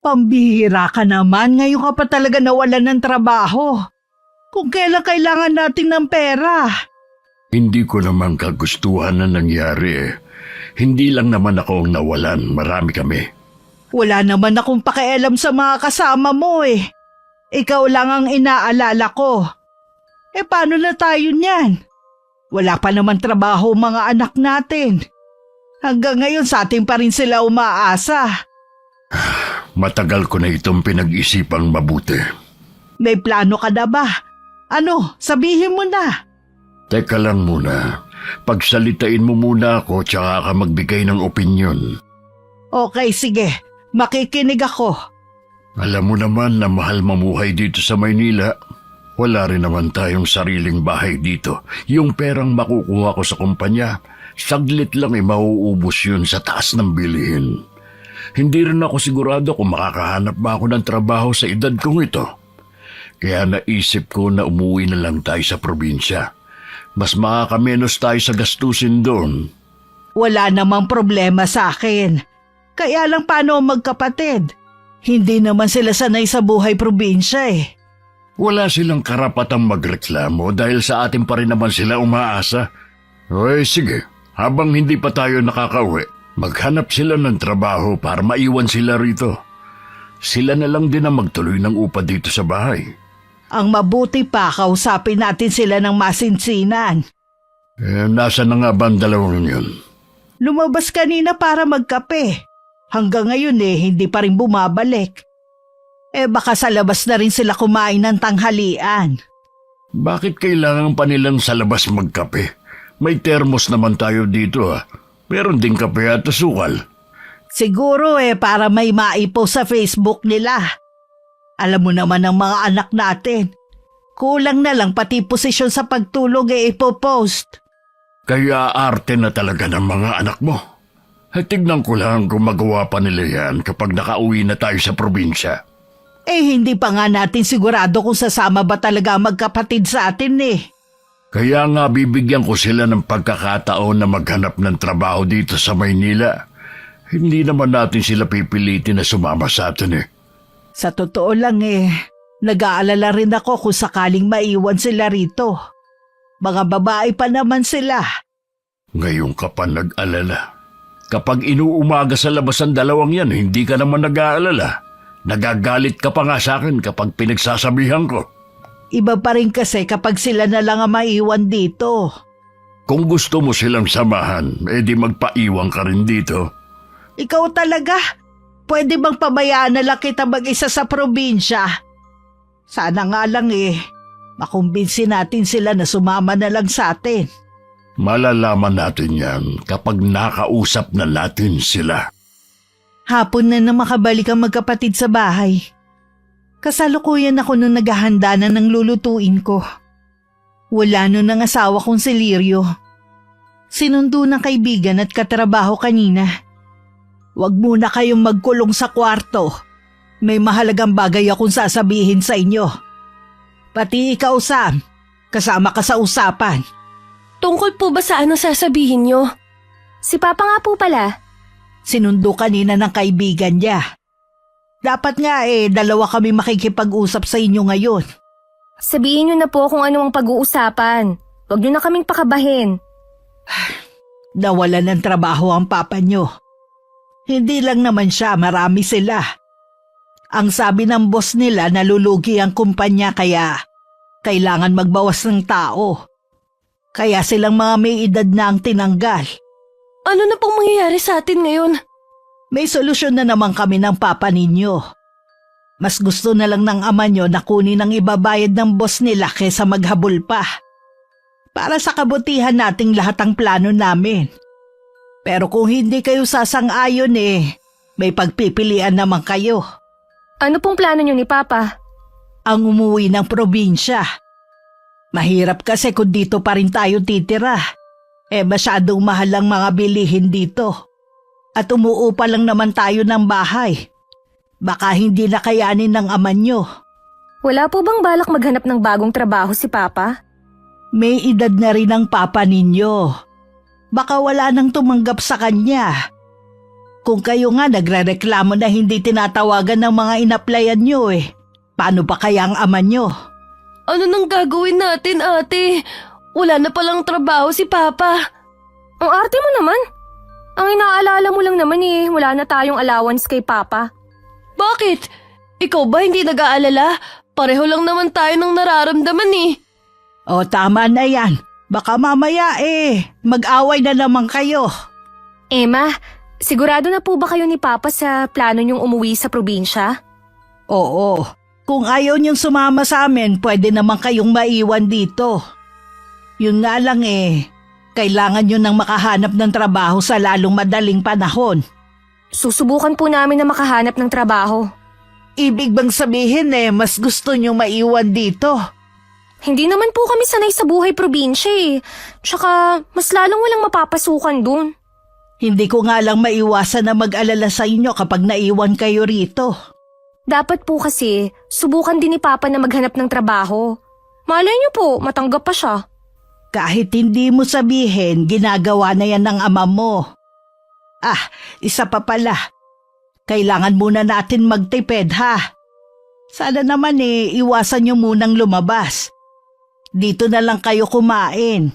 Pambihira ka naman, ngayon ka pa talaga nawalan ng trabaho. Kung kailan kailangan natin ng pera. Hindi ko naman kagustuhan na nangyari eh. Hindi lang naman ako ang nawalan, marami kami. Wala naman akong pakialam sa mga kasama mo eh. Ikaw lang ang inaalala ko. Paano na tayo niyan? Wala pa naman trabaho mga anak natin. Hanggang ngayon sa atin pa rin sila umaasa. Matagal ko na itong pinag-isipang mabuti. May plano ka na ba? Ano, sabihin mo na. Teka lang muna. Pagsalitain mo muna ako tsaka ka magbigay ng opinyon. Okay, sige. Makikinig ako. Alam mo naman na mahal mamuhay dito sa Maynila. Wala rin naman tayong sariling bahay dito. Yung perang makukuha ko sa kumpanya, saglit lang mauubos yun sa taas ng bilihin. Hindi rin ako sigurado kung makakahanap ba ako ng trabaho sa edad kong ito. Kaya naisip ko na umuwi na lang tayo sa probinsya. Mas makakamenos tayo sa gastusin doon. Wala namang problema sa akin. Kaya lang paano magkapatid? Hindi naman sila sanay sa buhay probinsya eh. Wala silang karapatang magreklamo dahil sa atin pa rin naman sila umaasa. Sige, habang hindi pa tayo nakakauwi, maghanap sila ng trabaho para maiwan sila rito. Sila na lang din ang magtuloy ng upa dito sa bahay. Ang mabuti pa, kausapin natin sila ng masinsinan. Nasa na nga ba ang dalawang yun? Lumabas kanina para magkape. Hanggang ngayon hindi pa rin bumabalik. Baka sa labas na rin sila kumain ng tanghalian. Bakit kailangan pa nilang sa labas magkape? May termos naman tayo dito Meron ding kape at asukal. Siguro para may maipost sa Facebook nila. Alam mo naman ang mga anak natin. Kulang na lang pati posisyon sa pagtulog ipopost. Kaya arte na talaga ng mga anak mo. Tignan ko lang kung magawa pa nila yan kapag nakauwi na tayo sa probinsya. Hindi pa nga natin sigurado kung sasama ba talaga magkapatid sa atin Kaya nga bibigyan ko sila ng pagkakataon na maghanap ng trabaho dito sa Maynila. Hindi naman natin sila pipilitin na sumama sa atin Sa totoo lang nag-aalala rin ako kung sakaling maiwan sila rito. Mga babae pa naman sila. Ngayon ka pa nag-alala. Kapag inuumaga sa labas ang dalawang yan, hindi ka naman nag-aalala. Nagagalit ka pa nga sa akin kapag pinagsasabihan ko. Iba pa rin kasi kapag sila na lang ang maiwan dito. Kung gusto mo silang samahan, di magpaiwan ka rin dito. Ikaw talaga? Pwede bang pabayaan na lang kita mag-isa sa probinsya? Sana nga lang makumbinsi natin sila na sumama na lang sa atin. Malalaman natin yan kapag nakausap na natin sila. Hapon na makabalik ang magkapatid sa bahay. Kasalukuyan ako nung naghahanda na ng lulutuin ko. Wala nun ang asawa kong si Lirio. Sinundo ng kaibigan at katrabaho kanina. Huwag muna kayong magkulong sa kwarto. May mahalagang bagay akong sasabihin sa inyo. Pati ikaw, Sam. Kasama ka sa usapan. Tungkol po ba sa ano sasabihin nyo? Si Papa nga po pala. Sinundo kanina ng kaibigan niya. Dapat nga dalawa kami makikipag-usap sa inyo ngayon. Sabihin nyo na po kung ano ang pag-uusapan. Huwag nyo na kaming pakabahin. Nawalan ng trabaho ang papa nyo. Hindi lang naman siya, marami sila. Ang sabi ng boss nila nalulugi ang kumpanya kaya kailangan magbawas ng tao. Kaya silang mga may edad na ang tinanggal. Ano na pong mangyayari sa atin ngayon? May solusyon na naman kami ng papa ninyo. Mas gusto na lang ng ama nyo na kunin ang ibabayad ng boss nila kaysa maghabol pa. Para sa kabutihan nating lahat ang plano namin. Pero kung hindi kayo sasang-ayon may pagpipilian naman kayo. Ano pong plano nyo ni Papa? Ang umuwi ng probinsya. Mahirap kasi kung dito pa rin tayo titira. Masyadong mahal ang mga bilihin dito. At umuupa lang naman tayo ng bahay. Baka hindi na kayanin ng ama nyo. Wala po bang balak maghanap ng bagong trabaho si Papa? May edad na rin ang papa ninyo. Baka wala nang tumanggap sa kanya. kung kayo nga nagrereklamo na hindi tinatawagan ng mga inaplayan nyo eh. Paano pa kaya ang ama nyo? Ano nang gagawin natin, ate? Wala na palang trabaho si Papa. Ang arte mo naman. Ang inaalala mo lang naman wala na tayong allowance kay Papa. Bakit? Ikaw ba hindi nag-aalala? Pareho lang naman tayo ng nararamdaman O tama na yan. Baka mamaya mag-away na naman kayo. Emma, sigurado na po ba kayo ni Papa sa plano niyong umuwi sa probinsya? Oo, kung ayaw niyong sumama sa amin, pwede naman kayong maiwan dito. Yun nga lang kailangan nyo nang makahanap ng trabaho sa lalong madaling panahon. Susubukan po namin na makahanap ng trabaho. Ibig bang sabihin mas gusto nyo maiwan dito? Hindi naman po kami sanay sa buhay probinsya Tsaka mas lalong walang mapapasukan dun. Hindi ko nga lang maiwasan na mag-alala sa inyo kapag naiwan kayo rito. Dapat po kasi, subukan din ni Papa na maghanap ng trabaho. Malay niyo po, matanggap pa siya. Kahit hindi mo sabihin, ginagawa na yan ng ama mo. Isa pa pala. Kailangan muna natin magtipid ha. Sana naman iwasan nyo munang lumabas. Dito na lang kayo kumain.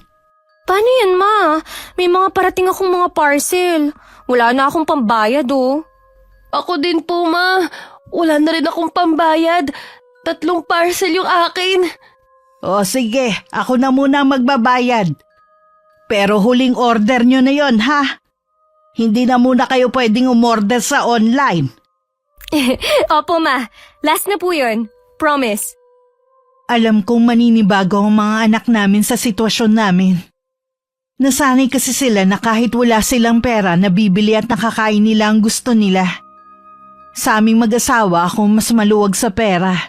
Paano yan, Ma? May mga parating akong mga parcel. Wala na akong pambayad, Ako din po, Ma. Wala na rin akong pambayad. 3 parcel yung akin. O sige, ako na muna magbabayad. Pero huling order nyo na yon ha? Hindi na muna kayo pwedeng umorder sa online. Opo, Ma. Last na po yun. Promise. Alam kong maninibago ang mga anak namin sa sitwasyon namin. Nasanay kasi sila na kahit wala silang pera, nabibili at nakakain nila ang gusto nila. Sa aming mag-asawa, akong mas maluwag sa pera.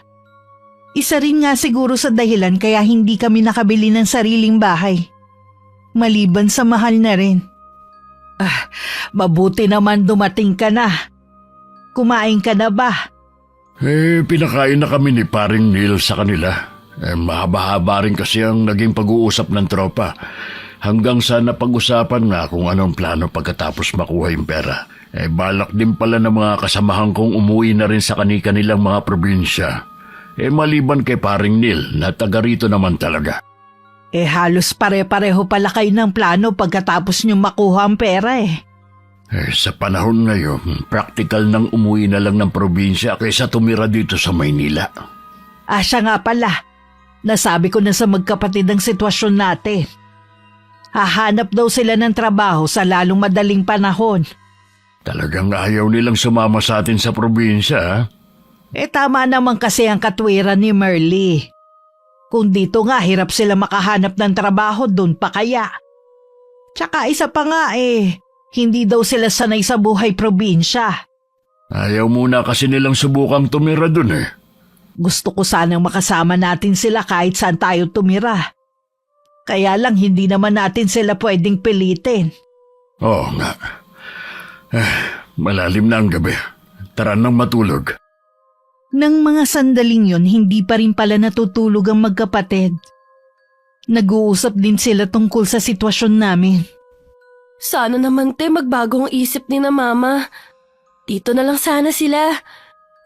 Isa rin nga siguro sa dahilan kaya hindi kami nakabili ng sariling bahay. Maliban sa mahal na rin. Mabuti naman dumating ka na. Kumain ka na ba? Pinakain na kami ni paring Neil sa kanila. Mahaba-haba rin kasi ang naging pag-uusap ng tropa. Hanggang sa napag-usapan nga kung anong plano pagkatapos makuha yung pera. Balak din pala ng mga kasamahan kong umuwi na rin sa kani-kanilang mga probinsya. Maliban kay paring Neil na taga rito naman talaga. Halos pare-pareho pala kayo ng plano pagkatapos nyo makuha ang pera Sa panahon ngayon, praktikal nang umuwi na lang ng probinsya kaysa tumira dito sa Maynila. Siya nga pala. Nasabi ko na sa magkapatid ang sitwasyon natin. Hahanap daw sila ng trabaho sa lalong madaling panahon. Talagang ayaw nilang sumama sa atin sa probinsya, ha? Tama naman kasi ang katwiran ni Merly. Kung dito nga, hirap sila makahanap ng trabaho, doon pa kaya. Tsaka isa pa nga hindi daw sila sanay sa buhay probinsya. Ayaw muna kasi nilang subukang tumira dun Gusto ko sanang makasama natin sila kahit saan tayo tumira. Kaya lang hindi naman natin sila pwedeng pilitin. Oo nga. Malalim na ang gabi. Tara nang matulog. Nang mga sandaling yon, hindi pa rin pala natutulog ang magkapatid. Nag-uusap din sila tungkol sa sitwasyon namin. Sana naman magbagong isip ni na Mama. Dito na lang sana sila.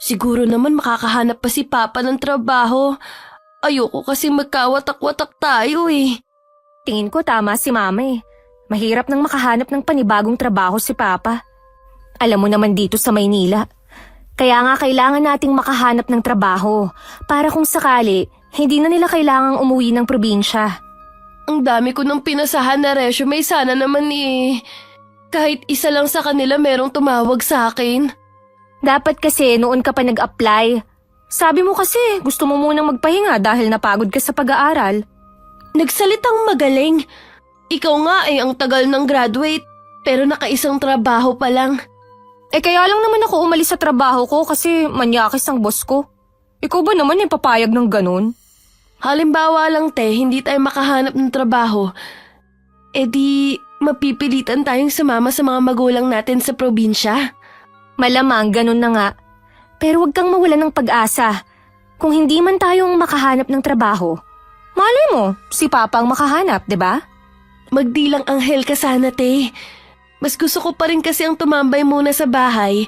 Siguro naman makakahanap pa si Papa ng trabaho. Ayoko kasi magkawatak-watak tayo Tingin ko tama si Mama Mahirap nang makahanap ng panibagong trabaho si Papa. Alam mo naman dito sa Maynila. Kaya nga kailangan nating makahanap ng trabaho para kung sakali, hindi na nila kailangang umuwi ng probinsya. Ang dami ko ng pinasahan na resume, sana naman kahit isa lang sa kanila merong tumawag sa akin. Dapat kasi noon ka pa nag-apply. Sabi mo kasi gusto mo munang magpahinga dahil napagod ka sa pag-aaral. Nagsalitang magaling. Ikaw nga ang tagal ng graduate pero nakaisang trabaho pa lang. Kaya lang naman ako umalis sa trabaho ko kasi manyakis ang boss ko. Ikaw ba naman papayag ng ganun? Halimbawa lang hindi tayo makahanap ng trabaho. Di mapipilitan tayong sumama sa mga magulang natin sa probinsya. Malamang ganun na nga. Pero wag kang mawala ng pag-asa. Kung hindi man tayong makahanap ng trabaho, malay mo, si Papa ang makahanap, 'di ba? Magdilang anghel ka sana, Mas gusto ko pa rin kasi ang tumambay muna sa bahay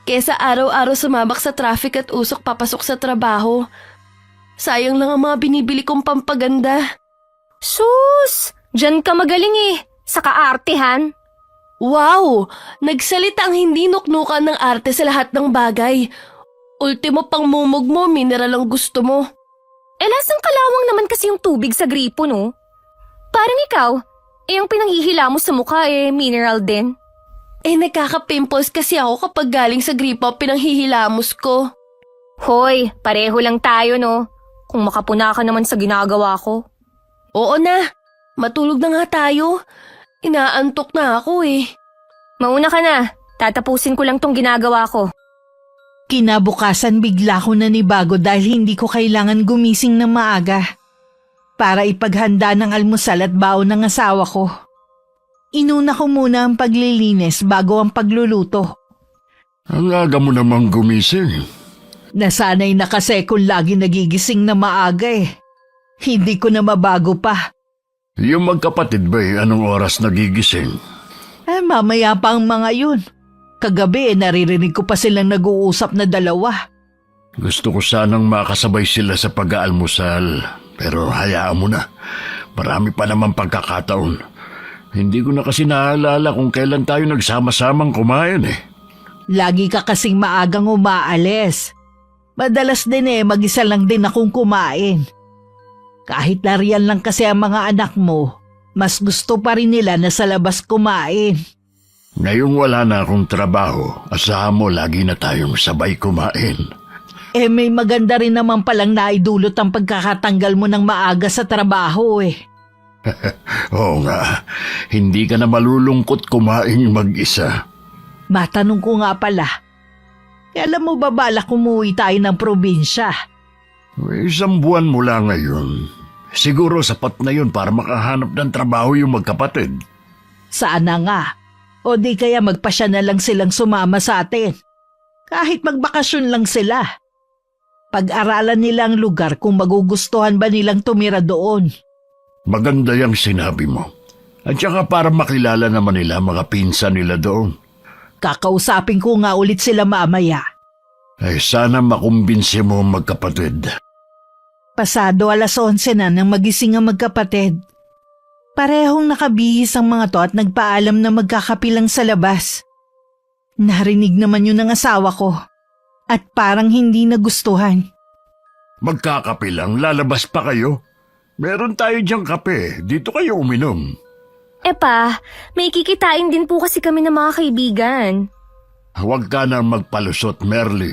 kesa araw-araw sumabak sa traffic at usok papasok sa trabaho. Sayang lang ang mga binibili kong pampaganda. Sus! Diyan ka magaling eh. Sa kaartehan. Wow! Nagsalita ang hindi nuknukan ng arte sa lahat ng bagay. Ultimo pang mumog mo, mineral ang gusto mo. Lasang kalawang naman kasi yung tubig sa gripo, no? Parang ikaw, yung pinanghihila mo sa mukha mineral din. Nagkaka-pimples kasi ako kapag galing sa gripo pinanghihilamos ko. Hoy, pareho lang tayo, no? Kung makapuna ka naman sa ginagawa ko. Oo na, matulog na nga tayo. Inaantok na ako eh. Mauna ka na, tatapusin ko lang tong ginagawa ko. Kinabukasan bigla ko nanibago dahil hindi ko kailangan gumising ng maaga para ipaghanda ng almusal at baon ng asawa ko. Inuna ko muna ang paglilinis bago ang pagluluto. Ang aga mo namang gumising. Nasanay na kasi kung lagi nagigising na maaga eh. Hindi ko na mabago pa. Yung magkapatid ba anong oras nagigising? Mamaya pa ang mga yun. Kagabi naririnig ko pa silang nag-uusap na dalawa. Gusto ko sanang makasabay sila sa pag-aalmusal. Pero hayaan mo na. Marami pa naman pagkakataon. Hindi ko na kasi naalala kung kailan tayo nagsama-samang kumain eh. Lagi ka kasing maagang umaalis. Madalas din mag-isa lang din akong kumain. Kahit nariyan lang kasi ang mga anak mo, mas gusto pa rin nila na sa labas kumain. Ngayong wala na akong trabaho, asahan mo lagi na tayong sabay kumain. May maganda rin naman palang naidulot ang pagkakatanggal mo ng maaga sa trabaho eh. Oo nga, hindi ka na malulungkot kumain mag-isa. Matanong ko nga pala, alam mo ba balak umuwi tayo ng probinsya? Isang buwan mula ngayon. Siguro sapat na yun para makahanap ng trabaho yung magkapatid. Sana nga. O di kaya magpasya na lang silang sumama sa atin. Kahit magbakasyon lang sila. Pag-aralan nila ang lugar kung magugustuhan ba nilang tumira doon. Maganda yung sinabi mo. At saka para makilala naman nila mga pinsan nila doon. Kakausapin ko nga ulit sila mamaya. Ay sana makumbinsi mo ang magkapatid. Pasado 11:00 na nang magising ang magkapatid. Parehong nakabihis ang mga to at nagpaalam na magkakapilang sa labas. Narinig naman yun ng asawa ko at parang hindi nagustuhan. Magkakapilang, lalabas pa kayo? Meron tayo diyang kape, dito kayo uminom. Pa, may kikitain din po kasi kami ng mga kaibigan. Huwag ka na magpalusot, Merly.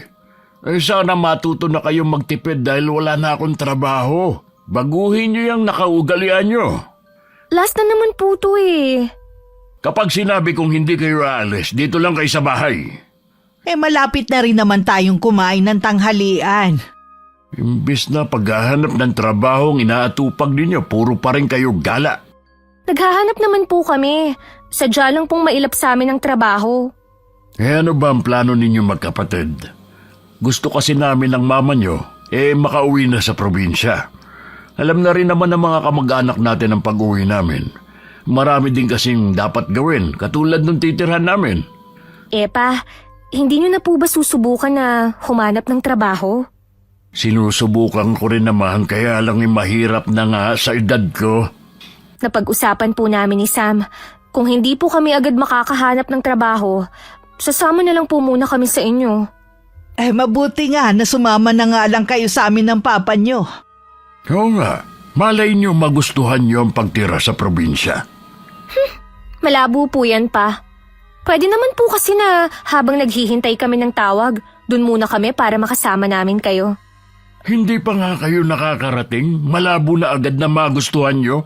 Sana matuto na kayong magtipid dahil wala na akong trabaho. Baguhin niyo yung nakaugalian niyo. Last na naman po to eh. Kapag sinabi kong hindi kayo aalis, dito lang kayo sa bahay. Malapit na rin naman tayong kumain ng tanghalian. Imbis na paghahanap ng trabaho ang inaatupag ninyo, puro pa rin kayo gala. Naghahanap naman po kami. Sadya lang pong mailap sa amin ang trabaho. Ano ba ang plano ninyo magkapatid? Gusto kasi namin ng mama nyo, makauwi na sa probinsya. Alam na rin naman ng mga kamag-anak natin ang pag-uwi namin. Marami din kasing dapat gawin, katulad ng titirhan namin. Pa, hindi nyo na po ba susubukan na humanap ng trabaho? Sinusubukan ko rin naman, kaya lang mahirap na nga sa edad ko. Napag-usapan po namin ni Sam, kung hindi po kami agad makakahanap ng trabaho, sasama na lang po muna kami sa inyo. Mabuti nga na sumama na nga lang kayo sa amin ng papa nyo. Oo nga, malay nyo magustuhan nyo ang pagtira sa probinsya. Malabo po yan pa. Pwede naman po kasi na habang naghihintay kami ng tawag, dun muna kami para makasama namin kayo. Hindi pa nga kayo nakakarating, malabo na agad na magustuhan nyo.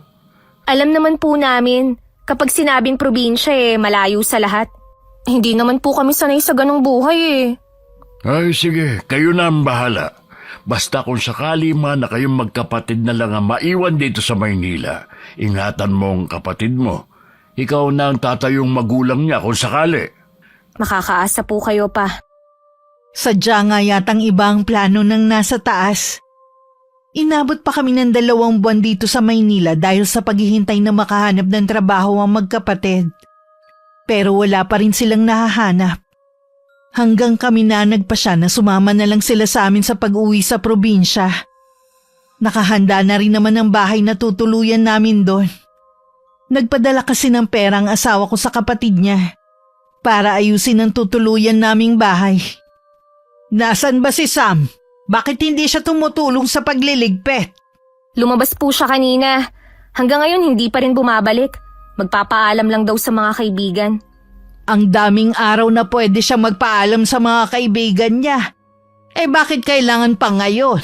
Alam naman po namin, kapag sinabing probinsya malayo sa lahat. Hindi naman po kami sanay sa ganong buhay Ay sige, kayo na ang bahala. Basta kung sakali man na kayong magkapatid na lang ang maiwan dito sa Maynila, ingatan mo ang kapatid mo. Ikaw na ang tatayong magulang niya kung sakali. Makakaasa po kayo pa. Sadya nga yatang ibang plano ng nasa taas. Inabot pa kami ng 2 buwan dito sa Maynila dahil sa paghihintay na makahanap ng trabaho ang magkapatid. Pero wala pa rin silang nahahanap. Hanggang kami na nagpasya na sumama na lang sila sa amin sa pag-uwi sa probinsya. Nakahanda na rin naman ang bahay na tutuluyan namin doon. Nagpadala kasi ng pera ang asawa ko sa kapatid niya para ayusin ang tutuluyan naming bahay. Nasaan ba si Sam? Bakit hindi siya tumutulong sa pagliligpit? Lumabas po siya kanina. Hanggang ngayon hindi pa rin bumabalik. Magpapaalam lang daw sa mga kaibigan. Ang daming araw na pwede siya magpaalam sa mga kaibigan niya. Eh bakit kailangan pa ngayon?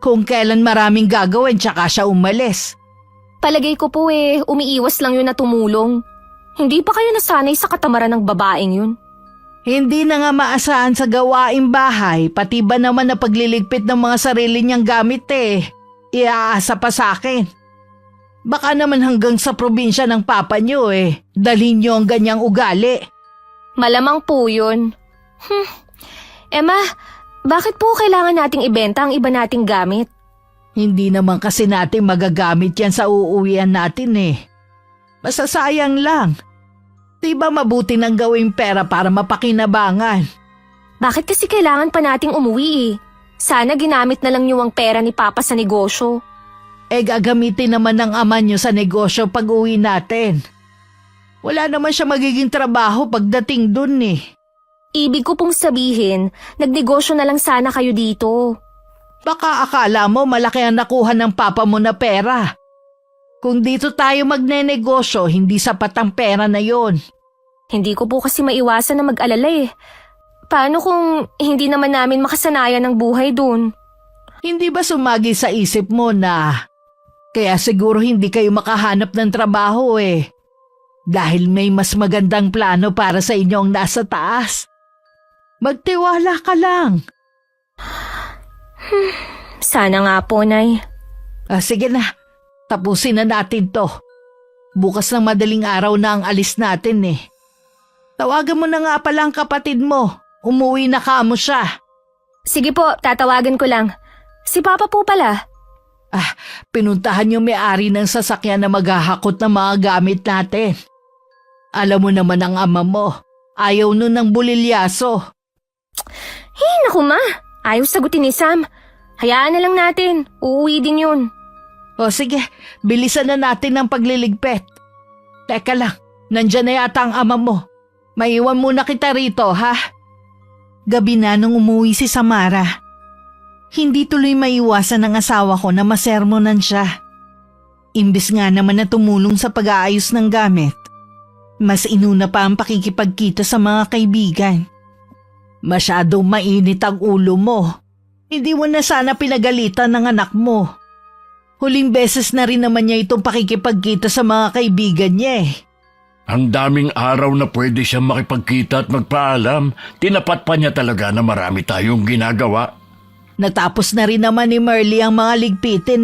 Kung kailan maraming gagawin tsaka siya umalis. Palagay ko po umiiwas lang yun na tumulong. Hindi pa kayo nasanay sa katamaran ng babaeng yun. Hindi na nga maasahan sa gawaing bahay, pati ba naman na pagliligpit ng mga sarili niyang gamit iaasa pa sa akin. Baka naman hanggang sa probinsya ng papa niyo dalhin niyo ang ganyang ugali. Malamang po yun. Emma, bakit po kailangan nating ibenta ang iba nating gamit? Hindi naman kasi natin magagamit yan sa uuwian natin Masasayang lang. Di ba mabuti nang gawing pera para mapakinabangan? Bakit kasi kailangan pa nating umuwi Sana ginamit na lang niyo ang pera ni Papa sa negosyo. Gagamitin naman ng ama niyo sa negosyo pag uwi natin. Wala naman siya magiging trabaho pagdating dun Ibig ko pong sabihin, nagnegosyo na lang sana kayo dito. Baka akala mo malaki ang nakuha ng papa mo na pera. Kung dito tayo magnenegosyo, hindi sapat ang pera na yon. Hindi ko po kasi maiwasan na mag-alala Paano kung hindi naman namin makasanayan ng buhay dun? Hindi ba sumagi sa isip mo na kaya siguro hindi kayo makahanap ng trabaho dahil may mas magandang plano para sa inyong nasa taas? Magtiwala ka lang. Sana nga po, Nay. Sige na, tapusin na natin to. Bukas ng madaling araw na ang alis natin Tawagan mo na nga pala ang kapatid mo. Umuwi na kamo siya. Sige po, tatawagan ko lang. Si Papa po pala. Pinuntahan yung may-ari ng sasakyan na maghahakot ng mga gamit natin. Alam mo naman ang ama mo, ayaw nun ng bulilyaso. Naku ma, ayaw sagutin ni Sam. Hayaan na lang natin, uuwi din yun. O sige, bilisan na natin ang pagliligpit. Teka lang, nandyan na yata ang ama mo. Maiwan muna kita rito, ha? Gabi na nung umuwi si Samara. Hindi tuloy maiwasan ng asawa ko na masermonan siya. Imbis nga naman na tumulong sa pag-aayos ng gamit, mas inuna pa ang pakikipagkita sa mga kaibigan. Masyadong mainit ang ulo mo. Hindi mo na sana pinagalitan ng anak mo. Huling beses na rin naman niya itong pakikipagkita sa mga kaibigan niya Ang daming araw na pwede siya makipagkita at magpaalam. Tinapat pa niya talaga na marami tayong ginagawa. Natapos na rin naman ni Merly ang mga ligpitin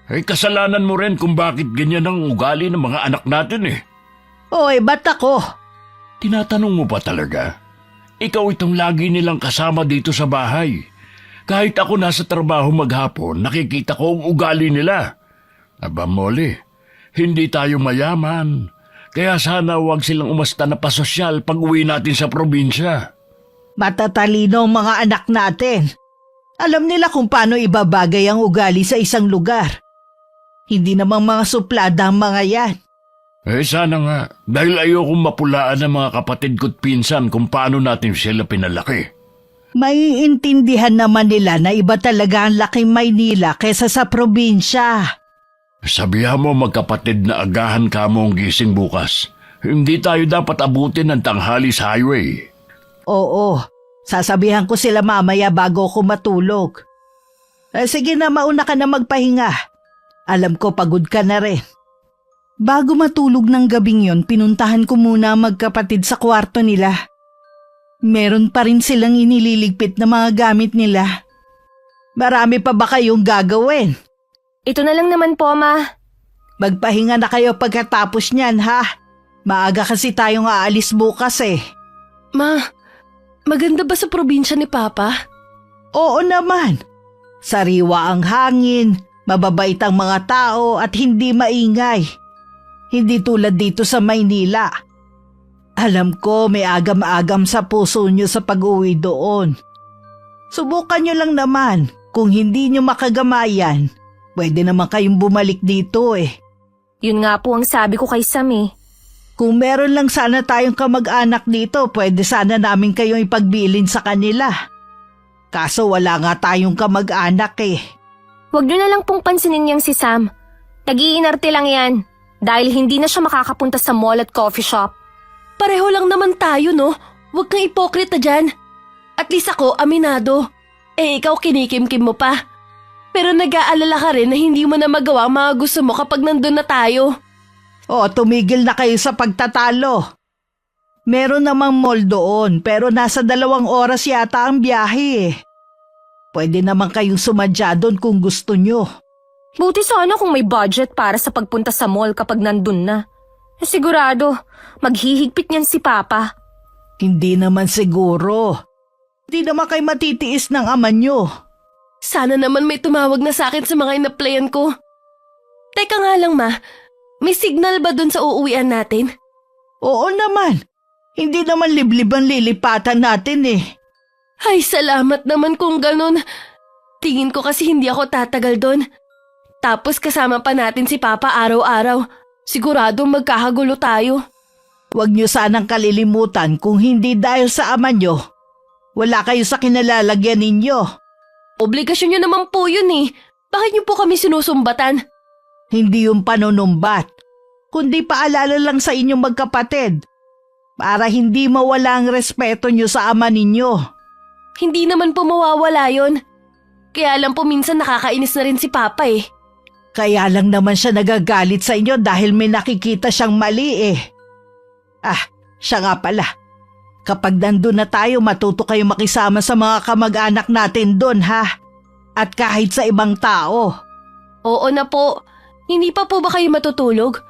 Kasalanan mo rin kung bakit ganyan ang ugali ng mga anak natin ba't ako? Tinatanong mo ba talaga? Ikaw itong lagi nilang kasama dito sa bahay. Kahit ako nasa trabaho maghapon, nakikita ko ang ugali nila. Aba Molly, hindi tayo mayaman. Kaya sana huwag silang umasta na pasosyal pag uwi natin sa probinsya. Matatalino ang mga anak natin. Alam nila kung paano ibabagay ang ugali sa isang lugar. Hindi namang mga suplada ang mga yan. Sana nga, dahil ayokong mapulaan ng mga kapatid ko't pinsan kung paano natin sila pinalaki. Maiintindihan naman nila na iba talaga ang laking Maynila kesa sa probinsya. Sabihan mo magkapatid na agahan ka mo ang gising bukas. Hindi tayo dapat abutin ng tanghali sa highway. Oo, sasabihan ko sila mamaya bago ako matulog. Sige na, mauna ka na magpahinga. Alam ko pagod ka na rin. Bago matulog ng gabing yon, pinuntahan ko muna ang magkapatid sa kwarto nila. Meron pa rin silang inililigpit na mga gamit nila. Marami pa ba kayong gagawin? Ito na lang naman po, Ma. Magpahinga na kayo pagkatapos niyan, ha? Maaga kasi tayong aalis bukas Ma, maganda ba sa probinsya ni Papa? Oo naman. Sariwa ang hangin, mababait ang mga tao at hindi maingay. Hindi tulad dito sa Maynila. Alam ko may agam-agam sa puso nyo sa pag-uwi doon. Subukan nyo lang naman. Kung hindi nyo makagamayan, pwede naman kayong bumalik dito eh. Yun nga po ang sabi ko kay Sam eh. Kung meron lang sana tayong kamag-anak dito, pwede sana namin kayong ipagbilin sa kanila. Kaso wala nga tayong kamag-anak eh. Huwag nyo na lang pong pansinin yang si Sam. Nag-iinarte lang yan. Dahil hindi na siya makakapunta sa mall at coffee shop. Pareho lang naman tayo, no? Huwag kang ipokrita dyan. At least ako, aminado. Ikaw kinikimkim mo pa. Pero nag-aalala ka rin na hindi mo na magawa ang mga gusto mo kapag nandun na tayo. O, tumigil na kayo sa pagtatalo. Meron namang mall doon pero nasa 2 oras yata ang biyahe eh. Pwede naman kayong sumadya doon kung gusto nyo. Buti sana kung may budget para sa pagpunta sa mall kapag nandun na. Sigurado, maghihigpit niyan si Papa. Hindi naman siguro. Hindi naman kayo matitiis ng ama nyo. Sana naman may tumawag na sa akin sa mga inaplayan ko. Teka nga lang ma, may signal ba dun sa uuwian natin? Oo naman. Hindi naman liblib ang lilipatan natin eh. Ay, salamat naman kung ganun. Tingin ko kasi hindi ako tatagal doon. Tapos kasama pa natin si Papa araw-araw. Siguradong magkakagulo tayo. Huwag nyo sanang kalilimutan kung hindi dahil sa ama nyo. Wala kayo sa kinalalagyan ninyo. Obligasyon nyo naman po yun eh. Bakit nyo po kami sinusumbatan? Hindi yung panunumbat, kundi paalala lang sa inyong magkapatid. Para hindi mawala ang respeto nyo sa ama ninyo. Hindi naman po mawawala yun. Kaya lang po minsan nakakainis na rin si Papa eh. Kaya lang naman siya nagagalit sa inyo dahil may nakikita siyang mali eh. Siya nga pala. Kapag nandun na tayo, matuto kayo makisama sa mga kamag-anak natin doon ha. At kahit sa ibang tao. Oo na po. Hindi pa po ba kayo matutulog?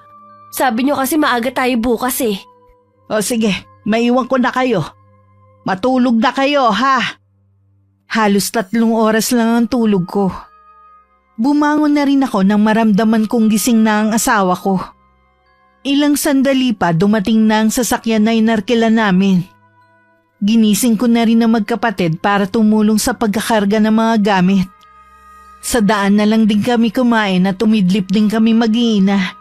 Sabi nyo kasi maaga tayo bukas eh. O sige, maiwan ko na kayo. Matulog na kayo ha. Halos 3 oras lang ang tulog ko. Bumangon na rin ako nang maramdaman kong gising na ang asawa ko. Ilang sandali pa dumating na ang sasakyan na inarkila namin. Ginising ko na rin ang magkapatid para tumulong sa pagkakarga ng mga gamit. Sa daan na lang din kami kumain at tumidlip din kami mag-iina.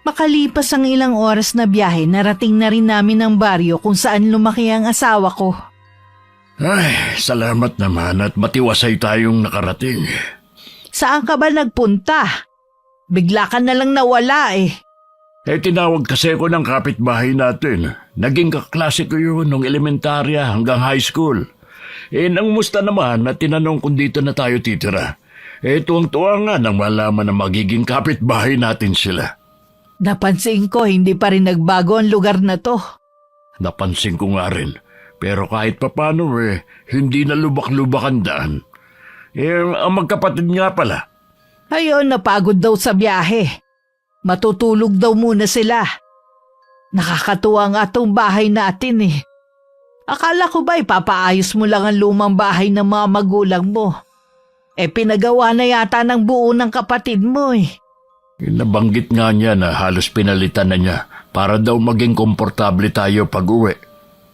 Makalipas ang ilang oras na biyahe, narating na rin namin ang baryo kung saan lumaki ang asawa ko. Ay, salamat naman at matiwasay tayong nakarating. Saan ka ba nagpunta? Bigla ka na lang nawala eh. Tinawag kasi ako ng kapitbahay natin. Naging kaklase ko yun nung elementarya hanggang high school. Nang musta naman na tinanong kung dito na tayo titira. Tuwang-tuwa nga nang malaman na magiging kapitbahay natin sila. Napansin ko hindi pa rin nagbago ang lugar na to. Napansin ko nga rin. Pero kahit papano hindi na lubak-lubak ang daan. Ang magkapatid nga pala. Ayun, napagod daw sa biyahe. Matutulog daw muna sila. Nakakatuwa nga tong bahay natin eh. Akala ko ba ipapaayos mo lang ang lumang bahay ng mga magulang mo? Pinagawa na yata ng buo ng kapatid mo eh. Nabanggit nga niya na halos pinalitan na niya para daw maging komportable tayo pag-uwi.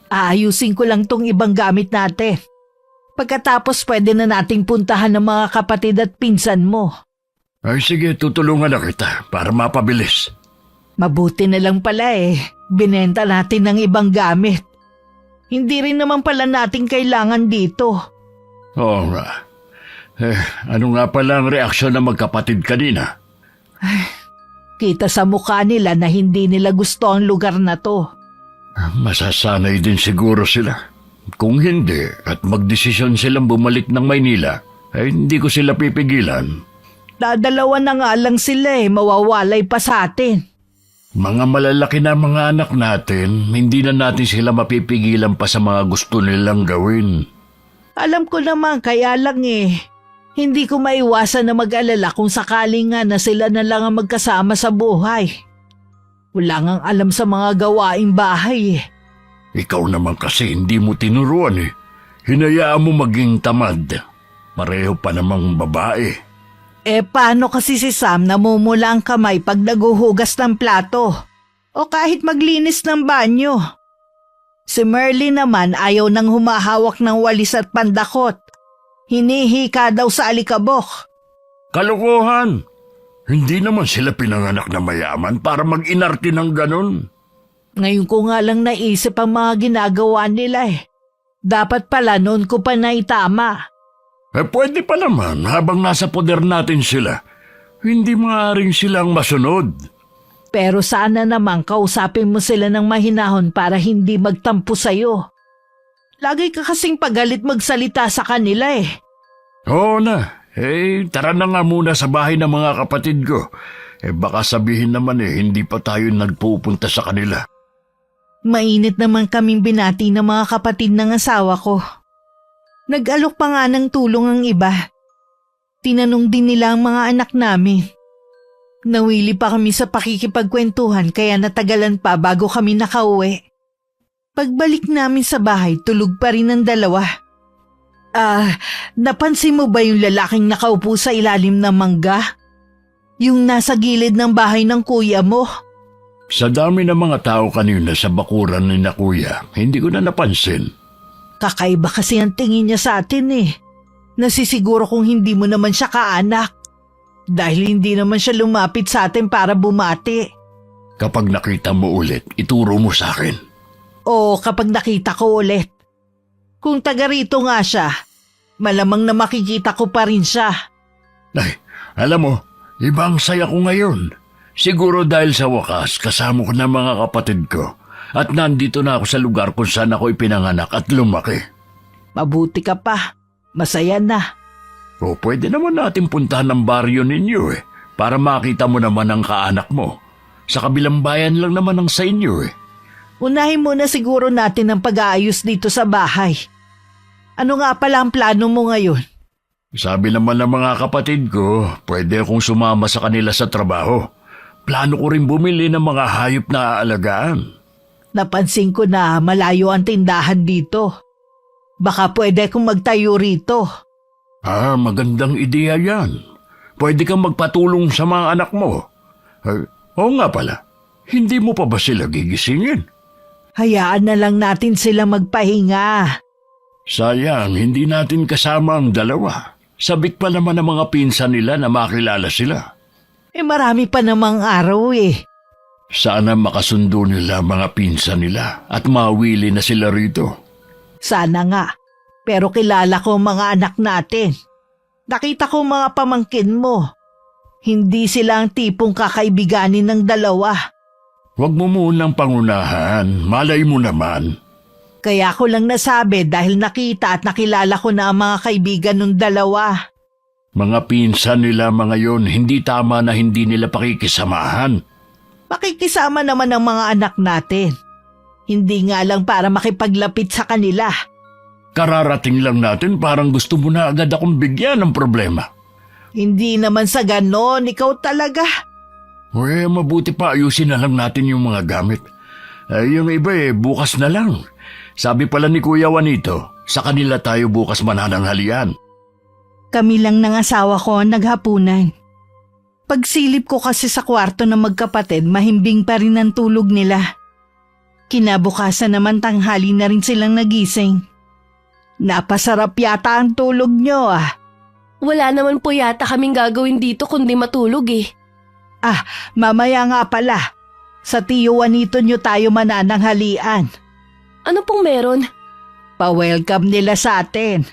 Aayusin ko lang tong ibang gamit natin. Pagkatapos pwede na nating puntahan ng mga kapatid at pinsan mo. Ay sige, tutulungan na kita para mapabilis. Mabuti na lang pala eh. Binenta natin ng ibang gamit. Hindi rin naman pala natin kailangan dito. Oo nga. Ano nga pala ang reaksyon ng magkapatid kanina? Kita sa mukha nila na hindi nila gusto ang lugar na to. Masasanay din siguro sila. Kung hindi at magdesisyon silang bumalik ng Maynila, hindi ko sila pipigilan. Dadalawa na nga lang sila mawawalay pa sa atin. Mga malalaki na mga anak natin, hindi na natin sila mapipigilan pa sa mga gusto nilang gawin. Alam ko naman, kaya lang hindi ko maiwasan na mag-alala kung sakaling nga na sila na lang ang magkasama sa buhay. Wala ngang alam sa mga gawaing bahay Ikaw naman kasi hindi mo tinuruan Hinayaan mo maging tamad. Pareho pa namang babae. Paano kasi si Sam namumula ang kamay pag naguhugas ng plato? O kahit maglinis ng banyo? Si Merlin naman ayaw nang humahawak ng walis at pandakot. Hinihika daw sa alikabok. Kalokohan! Hindi naman sila pinanganak na mayaman para mag-inarte ng ganon. Ngayon ko nga lang naisip ang mga ginagawa nila eh. Dapat pala noon ko pa naitama. Pwede pa naman habang nasa poder natin sila. Hindi maaaring silang masunod. Pero sana naman kausapin mo sila ng mahinahon para hindi magtampo sa'yo. Lagi ka kasing pagalit magsalita sa kanila eh. Oo na. Tara na nga muna sa bahay ng mga kapatid ko. Baka sabihin naman hindi pa tayo nagpupunta sa kanila. Mainit naman kaming binati ng mga kapatid ng asawa ko. Nag-alok pa nga ng tulong ang iba. Tinanong din nila ang mga anak namin. Nawili pa kami sa pakikipagkwentuhan kaya natagalan pa bago kami nakauwi. Pagbalik namin sa bahay, tulog pa rin ang dalawa. Napansin mo ba yung lalaking nakaupo sa ilalim ng mangga? Yung nasa gilid ng bahay ng kuya mo? Sa dami ng mga tao kanina sa bakuran ni na kuya, hindi ko na napansin. Kakaiba kasi ang tingin niya sa atin eh. Nasisiguro kung hindi mo naman siya kaanak. Dahil hindi naman siya lumapit sa atin para bumati. Kapag nakita mo ulit, ituro mo sa akin. O kapag nakita ko ulit. Kung taga rito nga siya, malamang na makikita ko pa rin siya. Ay, alam mo, ibang saya ko ngayon. Siguro dahil sa wakas, kasama ko na mga kapatid ko. At nandito na ako sa lugar kung saan ako ipinanganak at lumaki. Mabuti ka pa. Masaya na. O pwede naman natin puntahan ang baryo ninyo para makita mo naman ang kaanak mo. Sa kabilang bayan lang naman ang sa inyo Unahin muna siguro natin ang pag-aayos dito sa bahay. Ano nga pala ang plano mo ngayon? Sabi naman ng mga kapatid ko, pwede akong sumama sa kanila sa trabaho. Plano ko rin bumili ng mga hayop na aalagaan. Napansin ko na malayo ang tindahan dito. Baka pwede akong magtayo rito. Magandang ideya yan. Pwede kang magpatulong sa mga anak mo. Oo nga pala, hindi mo pa ba sila gigisingin? Hayaan na lang natin sila magpahinga. Sayang, hindi natin kasama ang dalawa. Sabik pa naman ang mga pinsan nila na makilala sila. Marami pa namang araw eh. Sana makasundo nila mga pinsan nila at mawili na sila rito. Sana nga. Pero kilala ko ang mga anak natin. Nakita ko mga pamangkin mo. Hindi sila ang tipong kakaibiganin ng dalawa. Huwag mo munang pangunahan, malay mo naman. Kaya ko lang nasabi dahil nakita at nakilala ko na ang mga kaibigan ng dalawa. Mga pinsan nila mga yon, hindi tama na hindi nila pakikisamahan. Makikisama naman ang mga anak natin. Hindi nga lang para makipaglapit sa kanila. Kararating lang natin, parang gusto mo na agad akong bigyan ng problema. Hindi naman sa ganon, ikaw talaga. Mabuti pa ayusin na lang natin yung mga gamit. Yung iba bukas na lang. Sabi pala ni Kuya Juanito, sa kanila tayo bukas manananghalian. Kami lang ng asawa ko ang naghapunan. Pagsilip ko kasi sa kwarto ng magkapatid, mahimbing pa rin ang tulog nila. Kinabukasan naman tanghali na rin silang nagising. Napasarap yata ang tulog nyo Wala naman po yata kaming gagawin dito kundi matulog Mamaya nga pala. Sa tiyo Juanito nyo tayo manananghalian. Ano pong meron? Pa-welcome nila sa atin.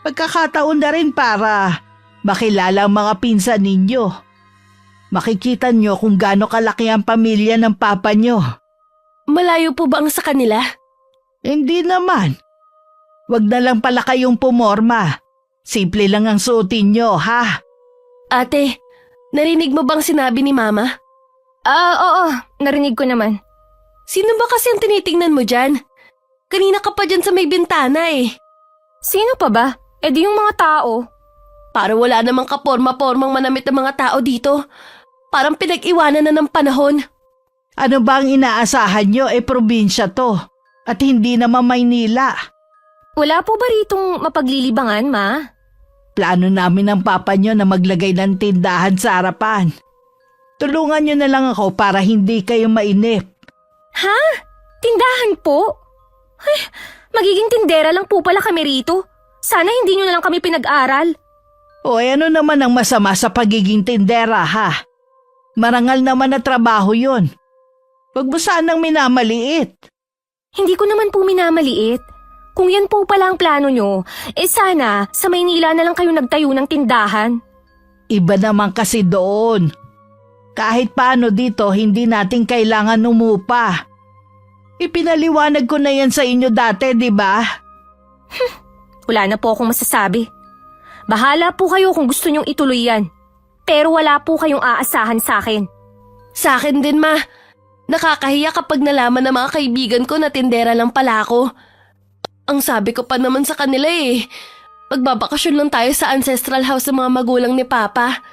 Pagkakataon na rin para makilala ang mga pinsan ninyo. Makikita nyo kung gaano kalaki ang pamilya ng papa nyo. Malayo po ba ang sa kanila? Hindi naman. Wag na lang pala kayong pumorma. Simple lang ang suotin nyo, ha? Ate, narinig mo bang sinabi ni Mama? Oo, narinig ko naman. Sino ba kasi ang tinitingnan mo dyan? Kanina ka pa dyan sa may bintana Sino pa ba? Di yung mga tao. Para wala namang kaporma-pormang manamit ng mga tao dito. Parang pinag-iwanan na ng panahon. Ano ba ang inaasahan nyo? Probinsya to. At hindi naman Maynila. Wala po ba ritong mapaglilibangan, Ma? Plano namin ng papa nyo na maglagay ng tindahan sa harapan. Tulungan nyo na lang ako para hindi kayo mainip. Ha? Tindahan po? Magiging tindera lang po pala kami rito. Sana hindi nyo na lang kami pinag-aral. O ano naman ang masama sa pagiging tindera, ha? Marangal naman na trabaho yon. Huwag mo sanang minamaliit. Hindi ko naman po minamaliit. Kung yan po pala ang plano nyo, sana sa Maynila na lang kayo nagtayo ng tindahan. Iba naman kasi doon. Kahit paano dito, hindi natin kailangan umupa. Ipinaliwanag ko na yan sa inyo dati, di ba? Wala na po akong masasabi. Bahala po kayo kung gusto nyong ituloy yan. Pero wala po kayong aasahan sa akin. Sa akin din, ma. Nakakahiya kapag nalaman ng mga kaibigan ko na tindera lang pala ako. Ang sabi ko pa naman sa kanila magbabakasyon lang tayo sa ancestral house ng mga magulang ni Papa.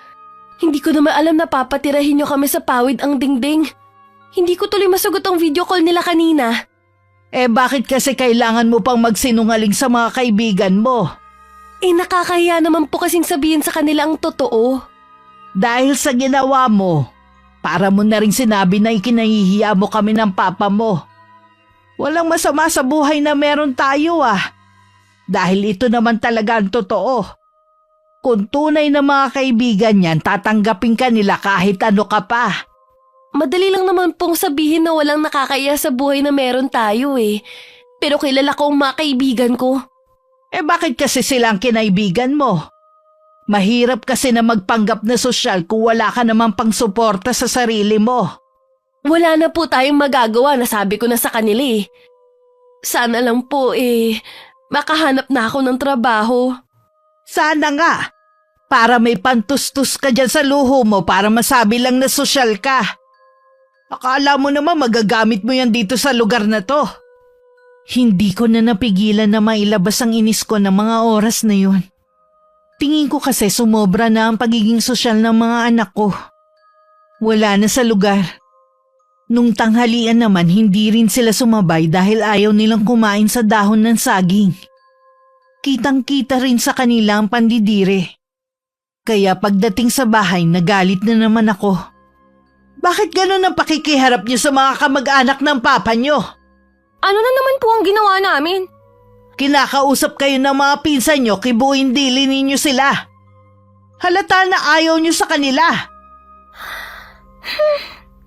Hindi ko naman alam na papatirahin niyo kami sa pawid ang dingding. Hindi ko tuloy masugot ang video call nila kanina. Bakit kasi kailangan mo pang magsinungaling sa mga kaibigan mo? Nakakahiya naman po kasing sabihin sa kanila ang totoo. Dahil sa ginawa mo, para mo na rin sinabi na ikinahihiya mo kami ng papa mo. Walang masama sa buhay na meron tayo Dahil ito naman talaga ang totoo. Kung tunay na mga kaibigan yan, tatanggapin ka nila kahit ano ka pa. Madali lang naman pong sabihin na walang nakakaya sa buhay na meron tayo Pero kilala ko ang mga kaibigan ko. Bakit kasi silang kinaibigan mo? Mahirap kasi na magpanggap na sosyal kung wala ka namang pangsuporta sa sarili mo. Wala na po tayong magagawa, nasabi ko na sa kanila Sana lang po makahanap na ako ng trabaho. Sana nga. Para may pantustus ka dyan sa luho mo para masabi lang na sosyal ka. Akala mo naman magagamit mo yan dito sa lugar na to. Hindi ko na napigilan na mailabas ang inis ko ng mga oras na yun. Tingin ko kasi sumobra na ang pagiging sosyal ng mga anak ko. Wala na sa lugar. Nung tanghalian naman hindi rin sila sumabay dahil ayaw nilang kumain sa dahon ng saging. Kitang-kita rin sa kanila ang pandidire. Kaya pagdating sa bahay nagalit na naman ako. Bakit ganun ang pakikiharap niyo sa mga kamag-anak ng papa niyo? Ano na naman po ang ginawa namin? Kinakausap kayo ng mga pinsan niyo, kibuin dili ninyo sila. Halata na ayaw niyo sa kanila.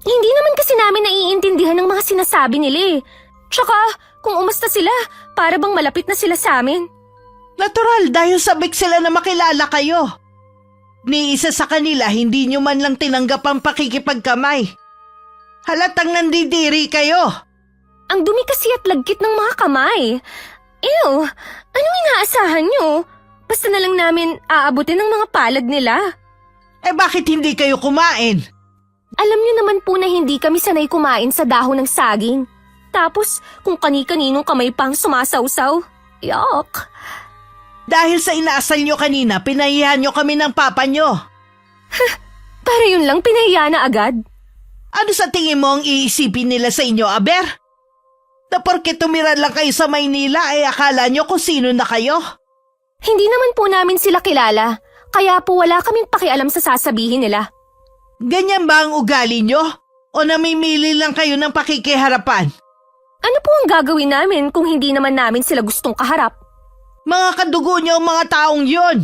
Hindi naman kasi namin naiintindihan ng mga sinasabi nila Tsaka, kung umusta sila, para bang malapit na sila sa amin. Natural dahil sabik sila na makilala kayo. Ni isa sa kanila hindi nyo man lang tinanggap ang pakikipagkamay. Halatang nandidiri kayo. Ang dumi kasi at lagkit ng mga kamay. Ew, anong inaasahan nyo? Basta na lang namin aabutin ng mga palad nila. Bakit hindi kayo kumain? Alam nyo naman po na hindi kami sanay kumain sa dahon ng saging. Tapos kung kani-kaninong kamay pang sumasawsaw. Yuck. Dahil sa inaasal nyo kanina, pinahihan nyo kami ng papa nyo. Para yun lang pinahiya na agad. Ano sa tingin mo ang iisipin nila sa inyo, Aber? Na porke tumira lang kayo sa Maynila akala nyo kung sino na kayo? Hindi naman po namin sila kilala, kaya po wala kaming pakialam sa sasabihin nila. Ganyan ba ang ugali nyo? O namimili lang kayo ng pakikiharapan? Ano po ang gagawin namin kung hindi naman namin sila gustong kaharap? Mga kadugo nyo ang mga taong yun.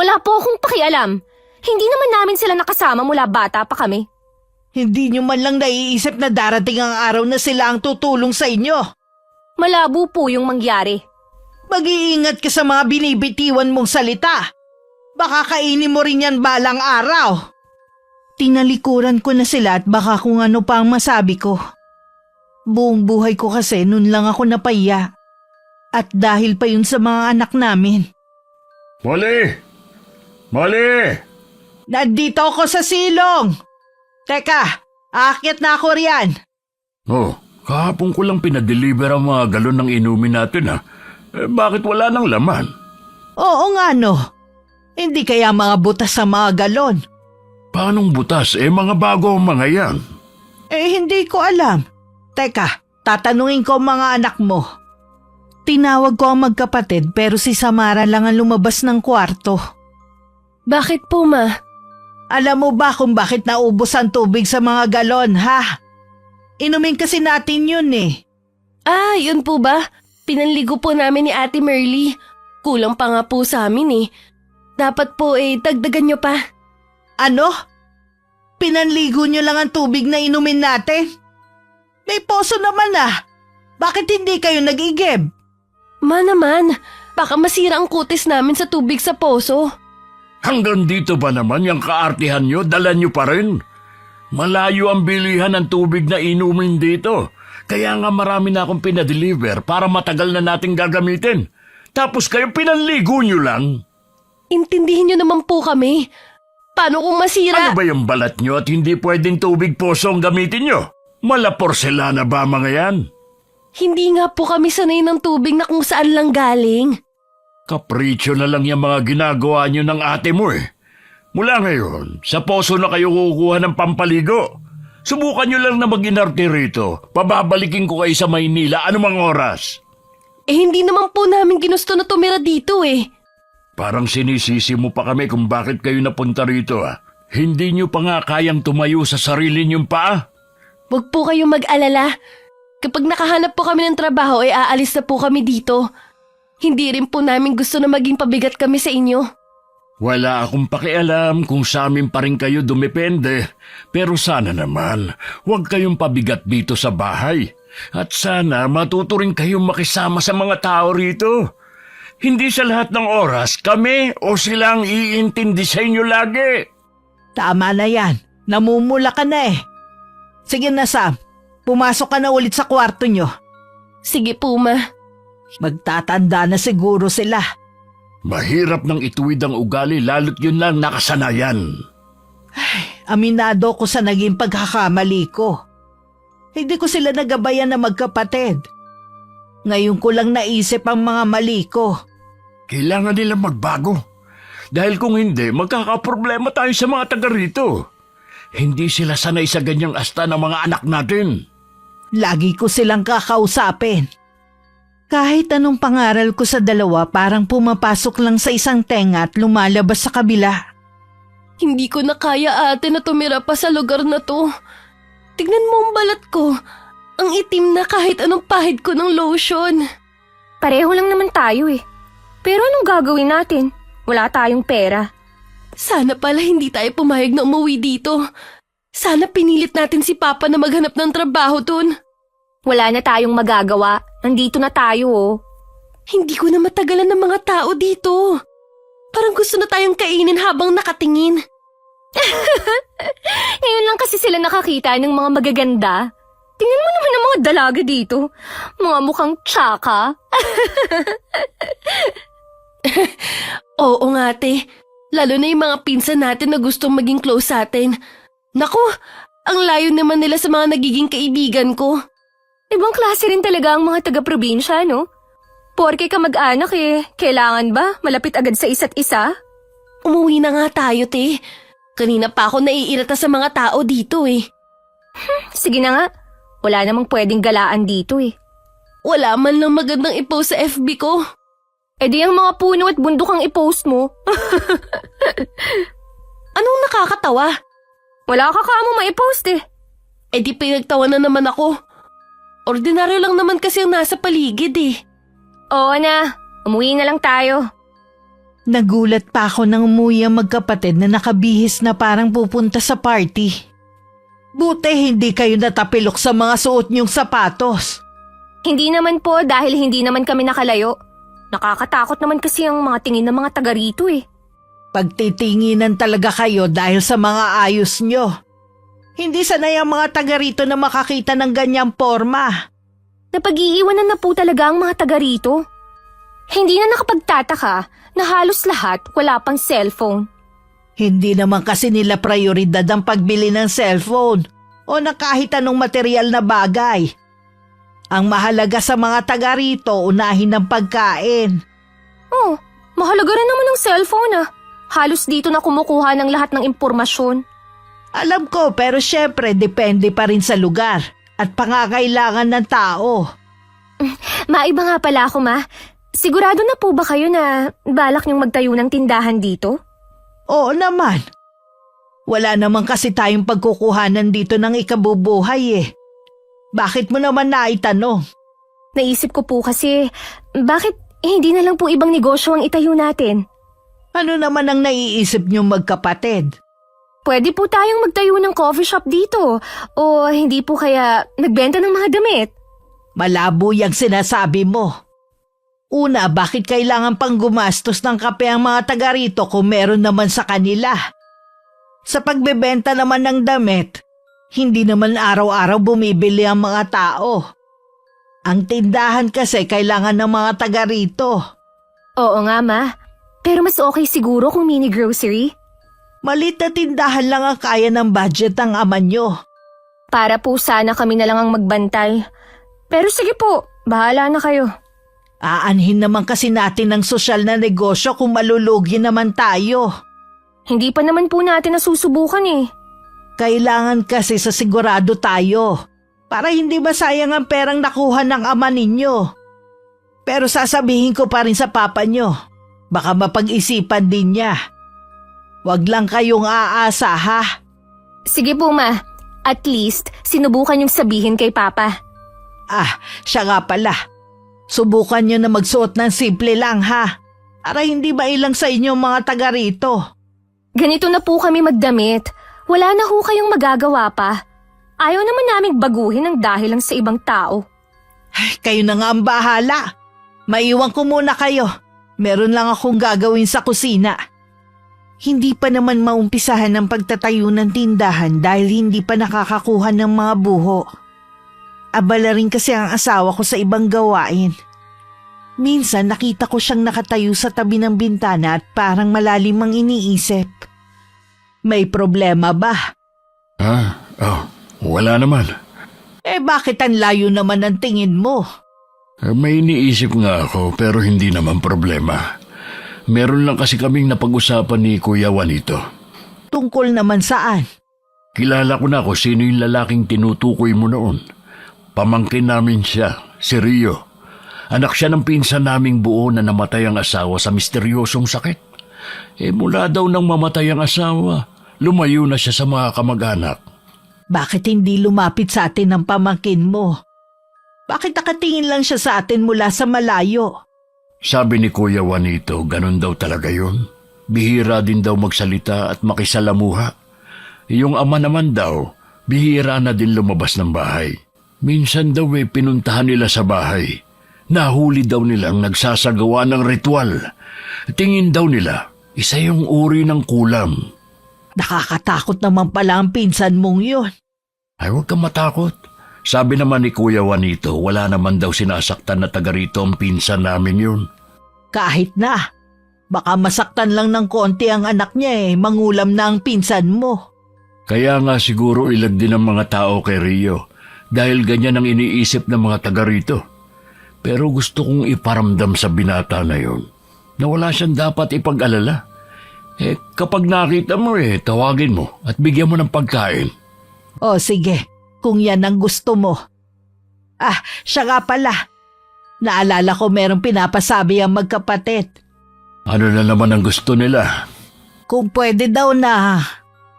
Wala po akong pakialam. Hindi naman namin sila nakasama mula bata pa kami. Hindi nyo man lang naiisip na darating ang araw na sila ang tutulong sa inyo. Malabo po yung mangyari. Mag-iingat ka sa mga binibitiwan mong salita. Baka kainin mo rin yan balang araw. Tinalikuran ko na sila at baka kung ano pa ang masabi ko. Buong buhay ko kasi nun lang ako napahiya. At dahil pa yun sa mga anak namin. Molly! Molly! Nandito ako sa silong! Teka, aakyat na ako riyan. Oh, kahapon ko lang pinadeliver ang mga galon ng inumin natin bakit wala nang laman? Oo nga no. Hindi kaya mga butas sa mga galon? Paanong butas? Mga bago ang mga yan. Hindi ko alam. Teka, tatanungin ko ang mga anak mo. Tinawag ko ang magkapatid pero si Samara lang ang lumabas ng kwarto. Bakit po, ma? Alam mo ba kung bakit naubos ang tubig sa mga galon, ha? Inumin kasi natin yun Ah, yun po ba? Pinanligo po namin ni Ate Merly. Kulang pa nga po sa amin eh. Dapat po dagdagan nyo pa. Ano? Pinanligo nyo lang ang tubig na inumin natin? May poso naman ah. Bakit hindi kayo nag-igib? Ma naman, baka masira ang kutis namin sa tubig sa poso. Hanggang dito ba naman yung kaartihan nyo? Dala nyo pa rin? Malayo ang bilihan ng tubig na inumin dito. Kaya nga marami na akong pinadeliver para matagal na nating gagamitin. Tapos kayo pinanligo nyo lang? Intindihin nyo naman po kami. Paano kung masira? Ano ba yung balat nyo at hindi pwedeng tubig poso ang gamitin nyo? Mala porselana ba mga yan? Hindi nga po kami sanay ng tubig na kung saan lang galing. Kapritsyo na lang yung mga ginagawa nyo ng ate mo eh. Mula ngayon, sa poso na kayo kukuha ng pampaligo. Subukan nyo lang na mag-inarte rito. Pababalikin ko kayo sa Maynila anumang oras. Hindi naman po namin ginusto na tumira dito eh. Parang sinisisi mo pa kami kung bakit kayo napunta rito ah. Hindi nyo pa nga kayang tumayo sa sarili nyong paa? Huwag po kayong mag-alala. Kapag nakahanap po kami ng trabaho ay aalis na po kami dito. Hindi rin po namin gusto na maging pabigat kami sa inyo. Wala akong pakialam kung sa amin pa rin kayo dumepende. Pero sana naman, huwag kayong pabigat dito sa bahay. At sana matuto rin kayong makisama sa mga tao rito. Hindi sa lahat ng oras kami o silang iintindi sa inyo lagi. Tama na yan. Namumula ka na eh. Sige na Sam, pumasok ka na ulit sa kwarto nyo. Sige po ma. Magtatanda na siguro sila. Mahirap nang ituwid ang ugali lalo't yun lang nakasanayan. Aminado ko sa naging pagkakamali ko. Hindi ko sila nagabayan na magkapatid. Ngayon ko lang naisip ang mga mali ko. Kailangan nila magbago. Dahil kung hindi, magkakaproblema tayo sa mga taga rito. Hindi sila sanay sa ganyang asta ng mga anak natin. Lagi ko silang kakausapin. Kahit anong pangaral ko sa dalawa, parang pumapasok lang sa isang tenga at lumalabas sa kabila. Hindi ko na kaya ate na tumira pa sa lugar na to. Tignan mo ang balat ko. Ang itim na kahit anong pahid ko ng lotion. Pareho lang naman tayo eh. Pero anong gagawin natin? Wala tayong pera. Sana pala hindi tayo pumayag na umuwi dito. Sana pinilit natin si Papa na maghanap ng trabaho dun. Wala na tayong magagawa. Nandito na tayo oh. Hindi ko na matagalan ng mga tao dito. Parang gusto na tayong kainin habang nakatingin. Ngayon lang kasi sila nakakita ng mga magaganda. Tingnan mo naman ang mga dalaga dito. Mga mukhang tsaka. Oo nga ate. Lalo na yung mga pinsan natin na gustong maging close sa atin. Naku, ang layo naman nila sa mga nagiging kaibigan ko. Ibang klase rin talaga ang mga taga-probinsya, no? Porke ka mag-anak eh, kailangan ba malapit agad sa isa't isa? Umuwi na nga tayo, te. Kanina pa ako naiirita sa mga tao dito eh. Sige na nga, wala namang pwedeng galaan dito eh. Wala man lang magandang i-post sa FB ko. E di ang mga puno at bundok ang i-post mo. Anong nakakatawa? Wala ka mo ma-post eh. E di pinagtawa na naman ako. Ordinaryo lang naman kasi ang nasa paligid eh. Oo na, umuwi na lang tayo. Nagulat pa ako nang umuwi ang magkapatid na nakabihis na parang pupunta sa party. Buti hindi kayo natapilok sa mga suot niyong sapatos. Hindi naman po dahil hindi naman kami nakalayo. Nakakatakot naman kasi ang mga tingin ng mga taga rito eh. Pagtitinginan talaga kayo dahil sa mga ayos nyo. Hindi sanay ang mga taga rito na makakita ng ganyang forma. Napag-iiwanan na po talaga ang mga taga rito. Hindi na nakapagtataka na halos lahat wala pang cellphone. Hindi naman kasi nila prioridad ang pagbili ng cellphone o ng kahit anong material na bagay. Ang mahalaga sa mga taga rito, unahin ang pagkain. Oh, mahalaga rin naman ang cellphone ah. Halos dito na kumukuha ng lahat ng impormasyon. Alam ko pero syempre depende pa rin sa lugar at pangangailangan ng tao. Maiba nga pala ako ma. Sigurado na po ba kayo na balak niyong magtayo ng tindahan dito? Oo naman. Wala naman kasi tayong pagkukuhanan dito ng ikabubuhay eh. Bakit mo naman naitanong? Naisip ko po kasi, bakit hindi na lang po ibang negosyo ang itayo natin? Ano naman ang naiisip niyong magkapatid? Pwede po tayong magtayo ng coffee shop dito o hindi po kaya nagbenta ng mga damit. Malabo yung sinasabi mo. Una, bakit kailangan pang gumastos ng kape ang mga taga rito kung meron naman sa kanila? Sa pagbebenta naman ng damit, hindi naman araw-araw bumibili ang mga tao. Ang tindahan kasi kailangan ng mga taga rito. Oo nga ma, pero mas okay siguro kung mini grocery. Malit na tindahan lang ang kaya ng budget ng ama nyo. Para po sana kami na lang ang magbantay. Pero sige po, bahala na kayo. Aanhin naman kasi natin ng sosyal na negosyo kung malulugi naman tayo. Hindi pa naman po natin nasusubukan eh. Kailangan kasi sa sigurado tayo para hindi masayang ang perang nakuha ng ama ninyo. Pero sasabihin ko pa rin sa papa nyo, baka mapag-isipan din niya. Huwag lang kayong aasa ha. Sige po ma, at least sinubukan yung sabihin kay papa. Siya nga pala. Subukan nyo na magsuot ng simple lang ha. Para hindi mailang sa inyo mga taga rito. Ganito na po kami magdamit. Wala na ho kayong magagawa pa. Ayaw naman naming baguhin ang dahil lang sa ibang tao. Ay, kayo na nga ang bahala. Maiwan ko muna kayo. Meron lang akong gagawin sa kusina. Hindi pa naman maumpisahan ang pagtatayo ng tindahan dahil hindi pa nakakakuha ng mga buho. Abala rin kasi ang asawa ko sa ibang gawain. Minsan nakita ko siyang nakatayo sa tabi ng bintana at parang malalim ang iniisip. May problema ba? Wala naman. Bakit ang layo naman ang tingin mo? May iniisip nga ako pero hindi naman problema. Meron lang kasi kaming napag-usapan ni Kuya Juanito. Tungkol naman saan? Kilala ko na kung sino yung lalaking tinutukoy mo noon. Pamangkin namin siya, si Rio. Anak siya ng pinsan naming buo na namatay ang asawa sa misteryosong sakit. Mula daw nang mamatay ang asawa, lumayo na siya sa mga kamag-anak. Bakit hindi lumapit sa atin ang pamangkin mo? Bakit nakatingin lang siya sa atin mula sa malayo? Sabi ni Kuya Juanito, ganun daw talaga yun. Bihira din daw magsalita at makisalamuha. Yung ama naman daw, bihira na din lumabas ng bahay. Minsan daw pinuntahan nila sa bahay. Nahuli daw nilang nagsasagawa ng ritual. Tingin daw nila, isa yung uri ng kulam. Nakakatakot naman pala ang pinsan mong yun. Ay, huwag kang matakot. Sabi naman ni Kuya Juanito, wala naman daw sinasaktan na taga rito ang pinsan namin yun. Kahit na. Baka masaktan lang ng konti ang anak niya mangulam na ang pinsan mo. Kaya nga siguro ilag din ang mga tao kay Rio. Dahil ganyan ang iniisip ng mga taga rito. Pero gusto kong iparamdam sa binata na yon na wala siyang dapat ipag-alala. Kapag nakita mo tawagin mo at bigyan mo ng pagkain. O sige, kung yan ang gusto mo. Siya nga pala. Naalala ko merong pinapasabi ang magkapatid. Ano na naman ang gusto nila? Kung pwede daw na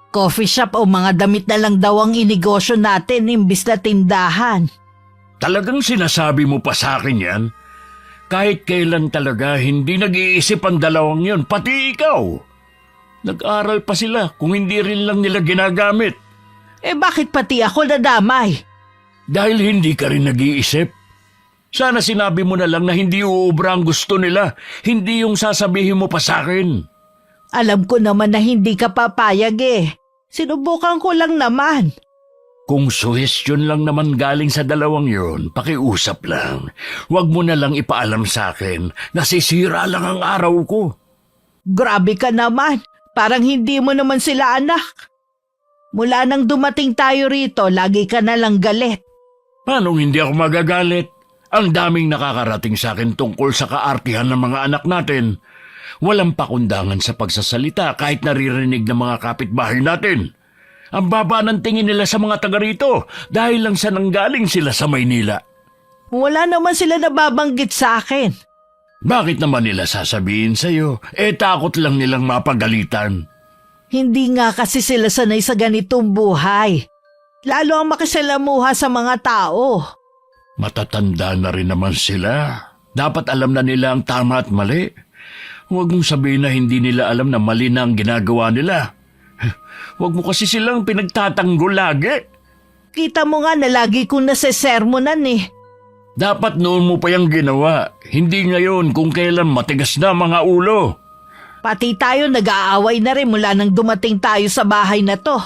coffee shop o mga damit na lang daw ang inegosyo natin imbis na tindahan. Talagang sinasabi mo pa sa akin yan? Kahit kailan talaga hindi nag-iisip ang dalawang yon, pati ikaw. Nag-aral pa sila kung hindi rin lang nila ginagamit. Bakit pati ako nadamay? Dahil hindi ka rin nag-iisip. Sana sinabi mo na lang na hindi uubra ang gusto nila, hindi yung sasabihin mo pa sa akin. Alam ko naman na hindi ka papayag Sinubukan ko lang naman. Kung suhestyon lang naman galing sa dalawang yon, pakiusap lang. Huwag mo na lang ipaalam sa akin, nasisira lang ang araw ko. Grabe ka naman, parang hindi mo naman sila anak. Mula nang dumating tayo rito, lagi ka na lang galit. Paano hindi ako magagalit? Ang daming nakakarating sa akin tungkol sa kaartihan ng mga anak natin. Walang pakundangan sa pagsasalita kahit naririnig ng mga kapitbahay natin. Ang baba ng tingin nila sa mga taga rito dahil lang sa nanggaling sila sa Maynila. Wala naman sila nababanggit sa akin. Bakit naman nila sasabihin sa'yo? Takot lang nilang mapagalitan. Hindi nga kasi sila sanay sa ganitong buhay. Lalo ang makisalamuha sa mga tao. Matatanda na rin naman sila. Dapat alam na nila ang tama at mali. Huwag mong sabihin na hindi nila alam na mali na ang ginagawa nila. Huwag mo kasi silang pinagtatanggol lagi. Kita mo nga na lagi kong nasesermonan eh. Dapat noon mo pa yung ginawa. Hindi ngayon kung kailan matigas na mga ulo. Pati tayo nag-aaway na rin mula nang dumating tayo sa bahay na to.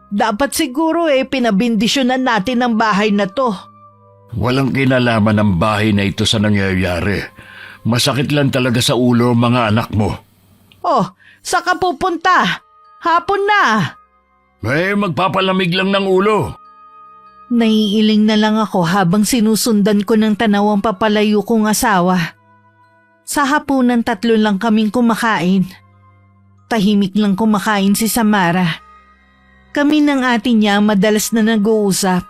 Dapat siguro pinabindisyonan natin ang bahay na to. Walang kinalaman ang bahay na ito sa nangyayari. Masakit lang talaga sa ulo mga anak mo. Oh, saan ka pupunta? Hapon na. Magpapalamig lang ng ulo. Naiiling na lang ako habang sinusundan ko ng tanawang papalayo kong asawa. Sa hapunan 3 lang kaming kumakain. Tahimik lang kumakain si Samara. Kami ng ate niya madalas na nag-uusap.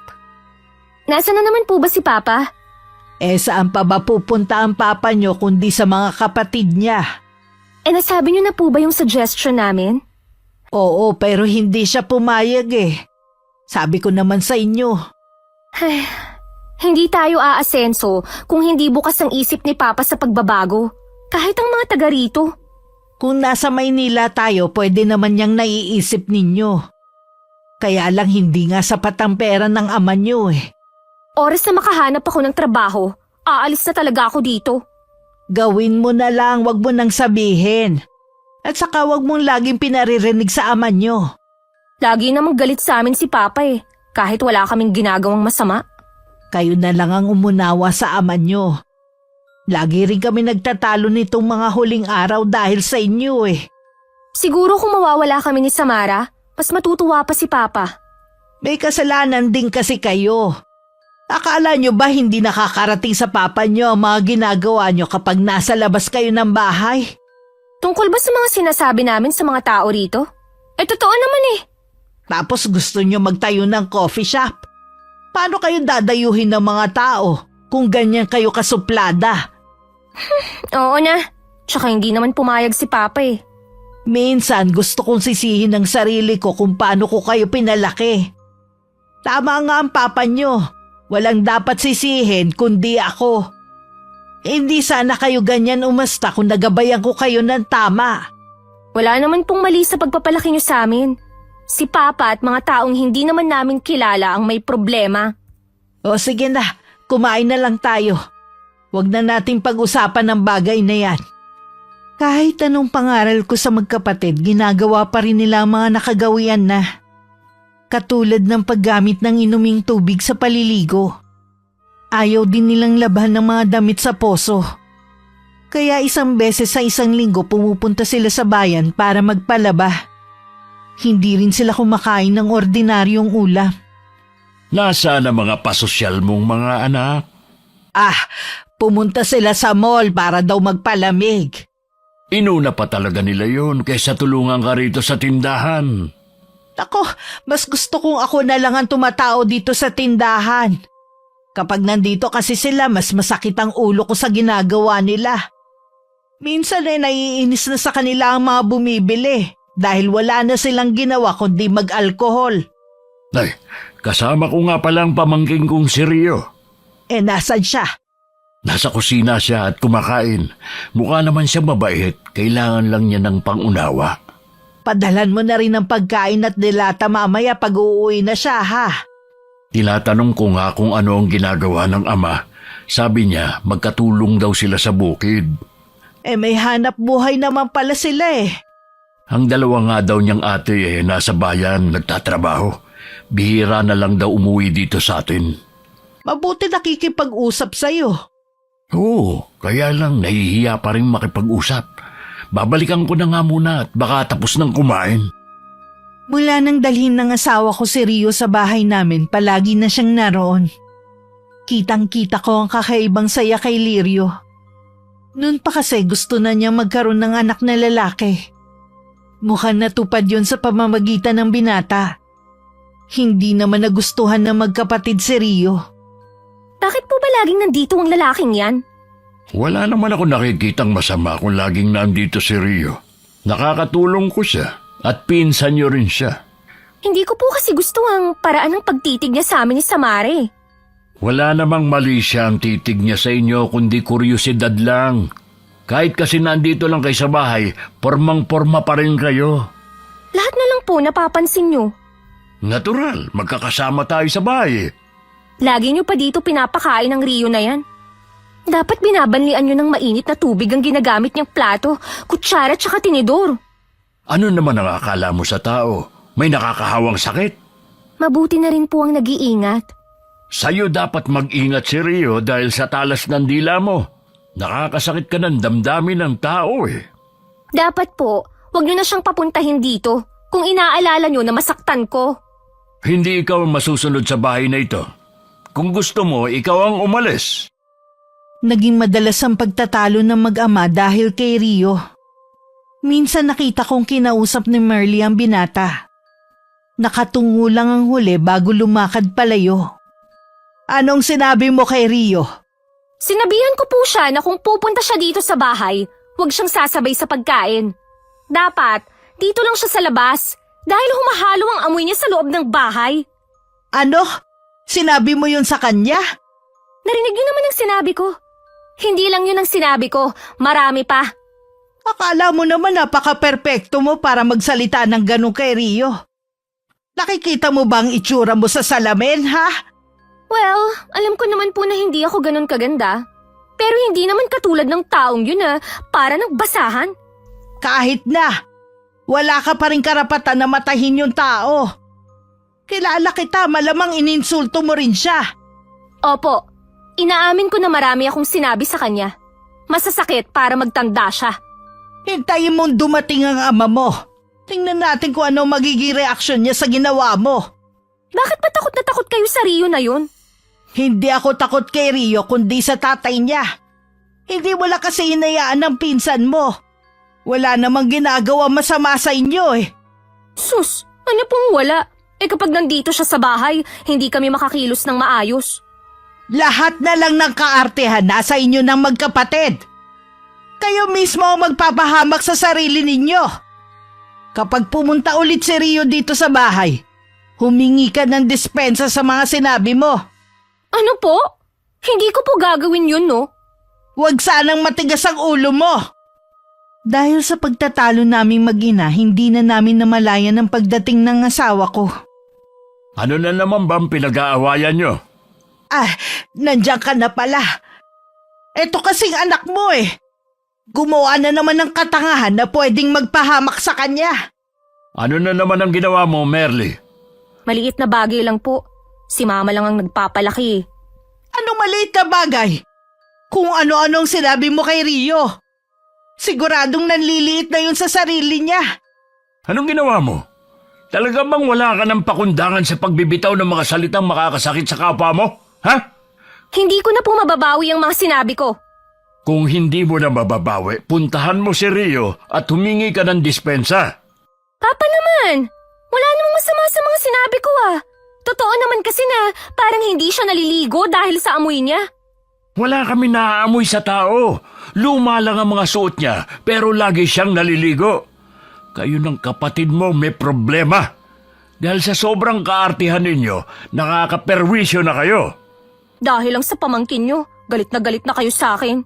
Nasaan na naman po ba si Papa? Saan pa ba pupunta ang papa niyo kundi sa mga kapatid niya? Nasabi niyo na po ba yung suggestion namin? Oo, pero hindi siya pumayag Sabi ko naman sa inyo. Hindi tayo aasenso kung hindi bukas ang isip ni Papa sa pagbabago. Kahit ang mga taga rito. Kung nasa Maynila tayo, pwede naman niyang naiisip ninyo. Kaya lang hindi nga sapat ang pera ng ama niyo Oras na makahanap ako ng trabaho, aalis na talaga ako dito. Gawin mo na lang, wag mo nang sabihin. At saka wag mong laging pinaririnig sa ama niyo. Lagi namang galit sa amin si Papa kahit wala kaming ginagawang masama. Kayo na lang ang umunawa sa ama niyo. Lagi rin kami nagtatalo nitong mga huling araw dahil sa inyo Siguro kung mawawala kami ni Samara, mas matutuwa pa si Papa. May kasalanan din kasi kayo. Akala niyo ba hindi nakakarating sa papa niyo ang mga ginagawa niyo kapag nasa labas kayo ng bahay? Tungkol ba sa mga sinasabi namin sa mga tao rito? Totoo naman Tapos gusto niyo magtayo ng coffee shop. Paano kayo dadayuhin ng mga tao kung ganyan kayo kasuplada? Oo na. Tsaka hindi naman pumayag si Papa Minsan gusto kong sisihin ang sarili ko kung paano ko kayo pinalaki. Tama nga ang papa niyo. Walang dapat sisihin kundi ako. Hindi sana kayo ganyan umasta kung nagabayan ko kayo ng tama. Wala naman pong mali sa pagpapalaki niyo sa amin. Si Papa at mga taong hindi naman namin kilala ang may problema. O sige na, kumain na lang tayo. Huwag na nating pag-usapan ang bagay na yan. Kahit anong pangaral ko sa magkapatid, ginagawa pa rin nila ang mga nakagawian na. Katulad ng paggamit ng inuming tubig sa paliligo. Ayaw din nilang laban ng mga damit sa poso. Kaya isang beses sa isang linggo pumupunta sila sa bayan para magpalaba. Hindi rin sila kumakain ng ordinaryong ulam. Nasaan ang mga pasosyal mong mga anak? Pumunta sila sa mall para daw magpalamig. Inuna pa talaga nila yun kaysa tulungan ka rito sa tindahan. Ako, mas gusto kong ako na lang ang tumatao dito sa tindahan. Kapag nandito kasi sila, mas masakit ang ulo ko sa ginagawa nila. Minsan naiinis na sa kanila ang mga bumibili dahil wala na silang ginawa kundi mag-alkohol. Ay, kasama ko nga palang pamangking kong si Rio. Nasan siya? Nasa kusina siya at kumakain. Mukha naman siya mabait, kailangan lang niya ng pangunawa. Padalhan mo na rin ng pagkain at dilata mamaya pag uuwi na siya, ha? Tinatanong ko nga kung ano ang ginagawa ng ama. Sabi niya, magkatulong daw sila sa bukid. May hanap buhay naman pala sila Ang dalawa nga daw niyang ate nasa bayan, nagtatrabaho. Bihira na lang daw umuwi dito sa atin. Mabuti nakikipag-usap sa'yo. Oo, kaya lang nahihiya pa rin makipag-usap. Babalikan ko na nga muna at baka tapos nang kumain. Mula nang dalhin ng asawa ko si Rio sa bahay namin, palagi na siyang naroon. Kitang-kita ko ang kakaibang saya kay Lirio. Noon pa kasi gusto na niya magkaroon ng anak na lalaki. Mukhang natupad yon sa pamamagitan ng binata. Hindi naman nagustuhan ng magkapatid si Rio. Bakit po ba laging nandito ang lalaking yan? Wala naman ako nakikitang masama kung laging nandito si Rio. Nakakatulong ko siya at pinsan niyo rin siya. Hindi ko po kasi gusto ang paraan ng pagtitig niya sa amin ni Samare. Wala namang mali siyang titig niya sa inyo kundi kuryosidad lang. Kahit kasi nandito lang kayo sa bahay, pormang-porma pa rin kayo. Lahat na lang po napapansin nyo. Natural, magkakasama tayo sa bahay. Lagi nyo pa dito pinapakain ng Rio na yan. Dapat binabanlian nyo ng mainit na tubig ang ginagamit niyang plato, kutsara at tinidor. Ano naman ang akala mo sa tao? May nakakahawang sakit? Mabuti na rin po ang nag-iingat. Sa'yo dapat mag-ingat si Rio dahil sa talas ng dila mo. Nakakasakit ka ng damdamin ng tao eh. Dapat po, wag nyo na siyang papuntahin dito kung inaalala nyo na masaktan ko. Hindi ikaw ang masusunod sa bahay na ito. Kung gusto mo, ikaw ang umalis. Naging madalas ang pagtatalo ng mag-ama dahil kay Rio. Minsan nakita kong kinausap ni Merly ang binata. Nakatungo lang ang huli bago lumakad palayo. Anong sinabi mo kay Rio? Sinabihan ko po siya na kung pupunta siya dito sa bahay, wag siyang sasabay sa pagkain. Dapat, dito lang siya sa labas dahil humahalo ang amoy niya sa loob ng bahay. Ano? Sinabi mo yun sa kanya? Narinig niyo naman ang sinabi ko. Hindi lang yun ang sinabi ko, marami pa. Akala mo naman napaka-perpekto mo para magsalita ng ganun kay Rio. Nakikita mo ba ang itsura mo sa salamin, ha? Well, alam ko naman po na hindi ako ganun kaganda. Pero hindi naman katulad ng taong yun na para nagbasahan. Kahit na, wala ka pa rin karapatan na matahin yung tao. Kilala kita, malamang ininsulto mo rin siya. Opo, inaamin ko na marami akong sinabi sa kanya. Masasakit para magtanda siya. Hintayin mong dumating ang ama mo. Tingnan natin kung ano magiging reaksyon niya sa ginawa mo. Bakit ba takot na takot kayo sa Rio na yun? Hindi ako takot kay Rio kundi sa tatay niya. Hindi mo lang kasi hinayaan ng pinsan mo. Wala namang ginagawa masama sa inyo eh. Sus, ano pong wala? Kapag nandito siya sa bahay, hindi kami makakilos ng maayos. Lahat na lang ng kaartehan nasa inyo ng magkapatid. Kayo mismo ang magpapahamak sa sarili ninyo. Kapag pumunta ulit si Rio dito sa bahay, humingi ka ng dispensa sa mga sinabi mo. Ano po? Hindi ko po gagawin yun, no? Huwag sanang matigas ang ulo mo. Dahil sa pagtatalo naming mag-ina, hindi na namin namalayan ang pagdating ng asawa ko. Ano na naman bang pinag-aawayan nyo? Nandiyan ka na pala. Eto kasing anak mo eh. Gumawa na naman ng katangahan na pwedeng magpahamak sa kanya. Ano na naman ang ginawa mo, Merly? Maliit na bagay lang po. Si Mama lang ang nagpapalaki. Anong maliit na bagay? Kung ano-anong sinabi mo kay Rio. Siguradong nanliliit na yun sa sarili niya. Anong ginawa mo? Talaga bang wala ka ng pakundangan sa pagbibitaw ng mga salitang makakasakit sa kapwa mo? Ha? Hindi ko na po mababawi ang mga sinabi ko. Kung hindi mo na mababawi, puntahan mo si Rio at humingi ka ng dispensa. Papa naman, wala namang masama sa mga sinabi ko ah. Totoo naman kasi na parang hindi siya naliligo dahil sa amoy niya. Wala kami naaamoy sa tao. Luma lang ang mga suot niya, pero lagi siyang naliligo. Kayo ng kapatid mo may problema. Dahil sa sobrang kaartihan ninyo, nakakaperwisyo na kayo. Dahil lang sa pamangkin nyo, galit na kayo sa akin.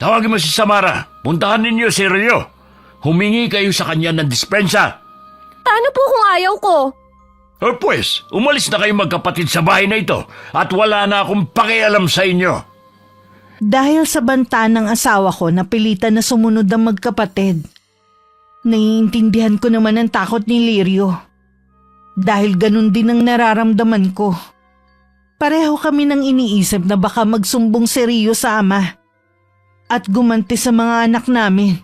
Tawagin mo si Samara. Puntahan ninyo si Rio. Humingi kayo sa kanya ng dispensa. Paano po kung ayaw ko? Pues, umalis na kayo magkapatid sa bahay na ito at wala na akong pakialam sa inyo. Dahil sa banta ng asawa ko, napilitan na sumunod ang magkapatid. Naiintindihan ko naman ang takot ni Lirio. Dahil ganun din ang nararamdaman ko. Pareho kami nang iniisip na baka magsumbong si Rio sa ama at gumanti sa mga anak namin.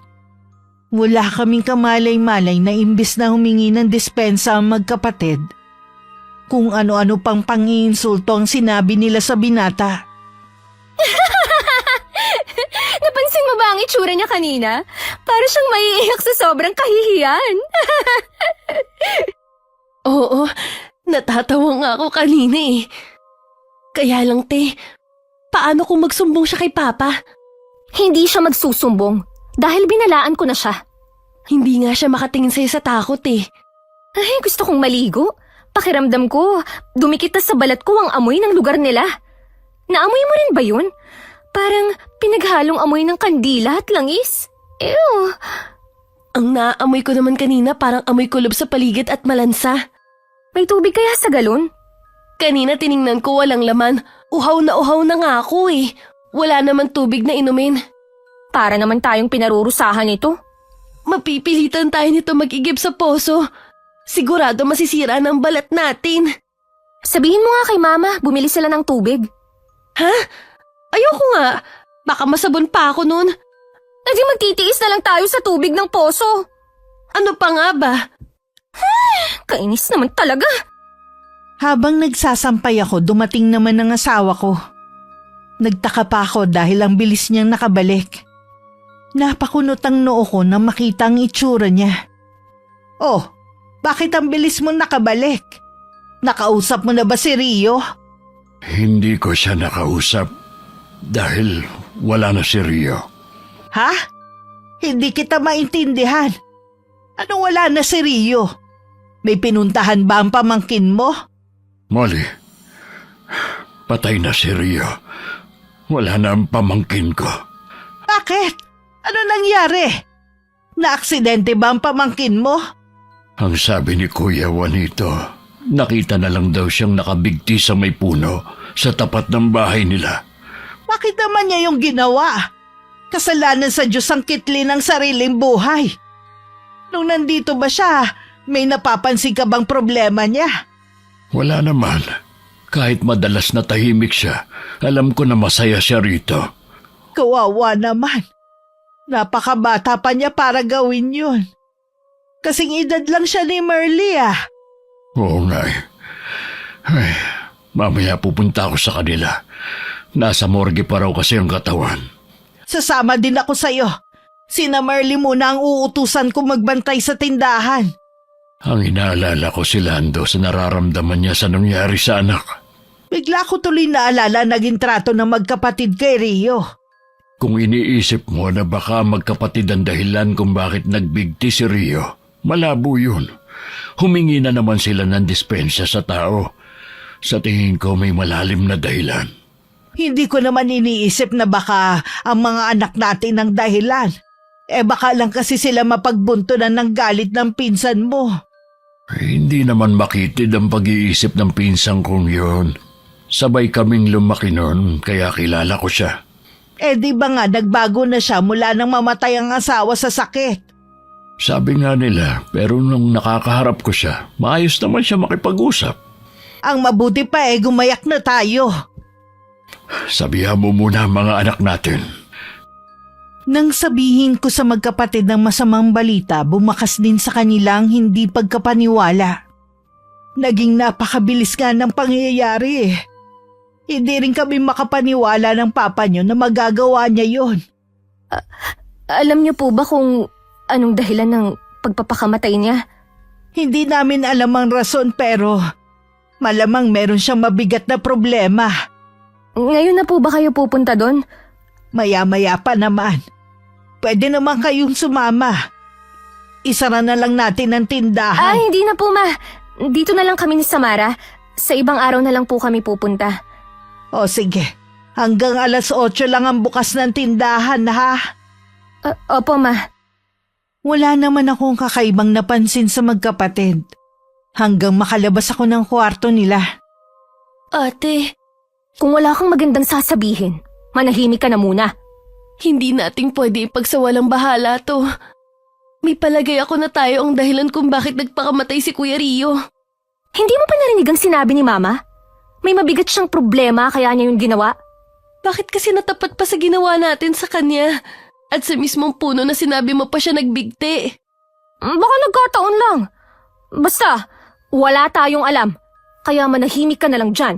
Wala kaming kamalay-malay na imbis na humingi ng dispensa ang magkapatid. Kung ano-ano pang pangiinsulto ang sinabi nila sa binata. Napansin mo ba ang itsura niya kanina? Para siyang maiiyak sa sobrang kahihiyan. Oo, natatawa nga ako kanina eh. Kaya lang te, paano kung magsumbong siya kay Papa? Hindi siya magsusumbong dahil binalaan ko na siya. Hindi nga siya makatingin sa'yo sa takot eh. Ay, gusto kong maligo. Pakiramdam ko, dumikit na sa balat ko ang amoy ng lugar nila. Naamoy mo rin ba yun? Parang pinaghalong amoy ng kandila at langis. Ew! Ang naamoy ko naman kanina parang amoy kulob sa paligid at malansa. May tubig kaya sa galon? Kanina tiningnan ko walang laman. Uhaw na nga ako eh. Wala naman tubig na inumin. Para naman tayong pinarurusahan ito. Mapipilitan tayo nito mag-igib sa poso. Sigurado masisira ng balat natin. Sabihin mo nga kay Mama, bumili sila ng tubig. Ha? Ayoko nga. Baka masabon pa ako nun. E di magtitiis na lang tayo sa tubig ng poso. Ano pa nga ba? Kainis naman talaga. Habang nagsasampay ako, dumating naman ang asawa ko. Nagtaka pa ako dahil ang bilis niyang nakabalik. Napakunot ang noo ko na makita ang itsura niya. Oh, bakit ang bilis mo nakabalik? Nakausap mo na ba si Rio? Hindi ko siya nakausap dahil wala na si Rio. Ha? Hindi kita maintindihan. Anong wala na si Rio? May pinuntahan ba ang pamangkin mo? Molly, patay na si Rio. Wala na ang pamangkin ko. Bakit? Ano nangyari? Naaksidente ba ang pamangkin mo? Ang sabi ni Kuya Juanito, nakita na lang daw siyang nakabigti sa may puno sa tapat ng bahay nila. Bakit naman niya yung ginawa? Kasalanan sa Diyos ang kitli ng sariling buhay. Nung nandito ba siya, may napapansin ka bang problema niya? Wala naman. Kahit madalas na tahimik siya, alam ko na masaya siya rito. Kawawa naman. Napakabata pa niya para gawin yun. Kasing edad lang siya ni Merly ah. Oo nga eh. Ay, mamaya pupunta ako sa kanila. Nasa morgue pa raw kasi ang katawan. Sasama din ako sa'yo. Sina Merly muna ang uutusan ko magbantay sa tindahan. Ang inaalala ko si Lando sa nararamdaman niya sa nangyari sa anak. Bigla ko tuloy naalala naging trato ng magkapatid kay Rio. Kung iniisip mo na baka magkapatid ang dahilan kung bakit nagbigti si Rio, malabo yun. Humingi na naman sila ng dispensya sa tao. Sa tingin ko may malalim na dahilan. Hindi ko naman iniisip na baka ang mga anak natin ang dahilan. Baka lang kasi sila mapagbuntunan ng galit ng pinsan mo. Hindi naman makitid ang pag-iisip ng pinsang kong yun. Sabay kaming lumaki noon, kaya kilala ko siya. Di ba nga nagbago na siya mula nang mamatay ang asawa sa sakit? Sabi nga nila, pero nung nakakaharap ko siya, maayos naman siya makipag-usap. Ang mabuti pa gumayak na tayo. Sabihan mo muna ang mga anak natin. Nang sabihin ko sa magkapatid ng masamang balita, bumakas din sa kanila ang hindi pagkapaniwala. Naging napakabilis nga ng pangyayari. Hindi rin kami makapaniwala ng papa niyo na magagawa niya yon. Alam niyo po ba kung anong dahilan ng pagpapakamatay niya? Hindi namin alam ang rason pero malamang meron siyang mabigat na problema. Ngayon na po ba kayo pupunta doon? Maya-maya pa naman. Pwede naman kayong sumama. Isara na lang natin ang tindahan. Hindi na po ma. Dito na lang kami ni Samara. Sa ibang araw na lang po kami pupunta. O sige, hanggang 8:00 lang ang bukas ng tindahan ha. Opo ma. Wala naman akong kakaibang napansin sa magkapatid. Hanggang makalabas ako ng kwarto nila. Ate, Kung wala kang magandang sasabihin, manahimik ka na muna. hindi nating pwede ipagsawalang bahala to. May palagay ako na tayo ang dahilan kung bakit nagpakamatay si Kuya Rio. Hindi mo pa narinig ang sinabi ni Mama? May mabigat siyang problema kaya niya yung ginawa? Bakit kasi natapat pa sa ginawa natin sa kanya? At sa mismong puno na sinabi mo pa siya nagbigti. Baka nagkataon lang. Basta, wala tayong alam. Kaya manahimik ka na lang dyan.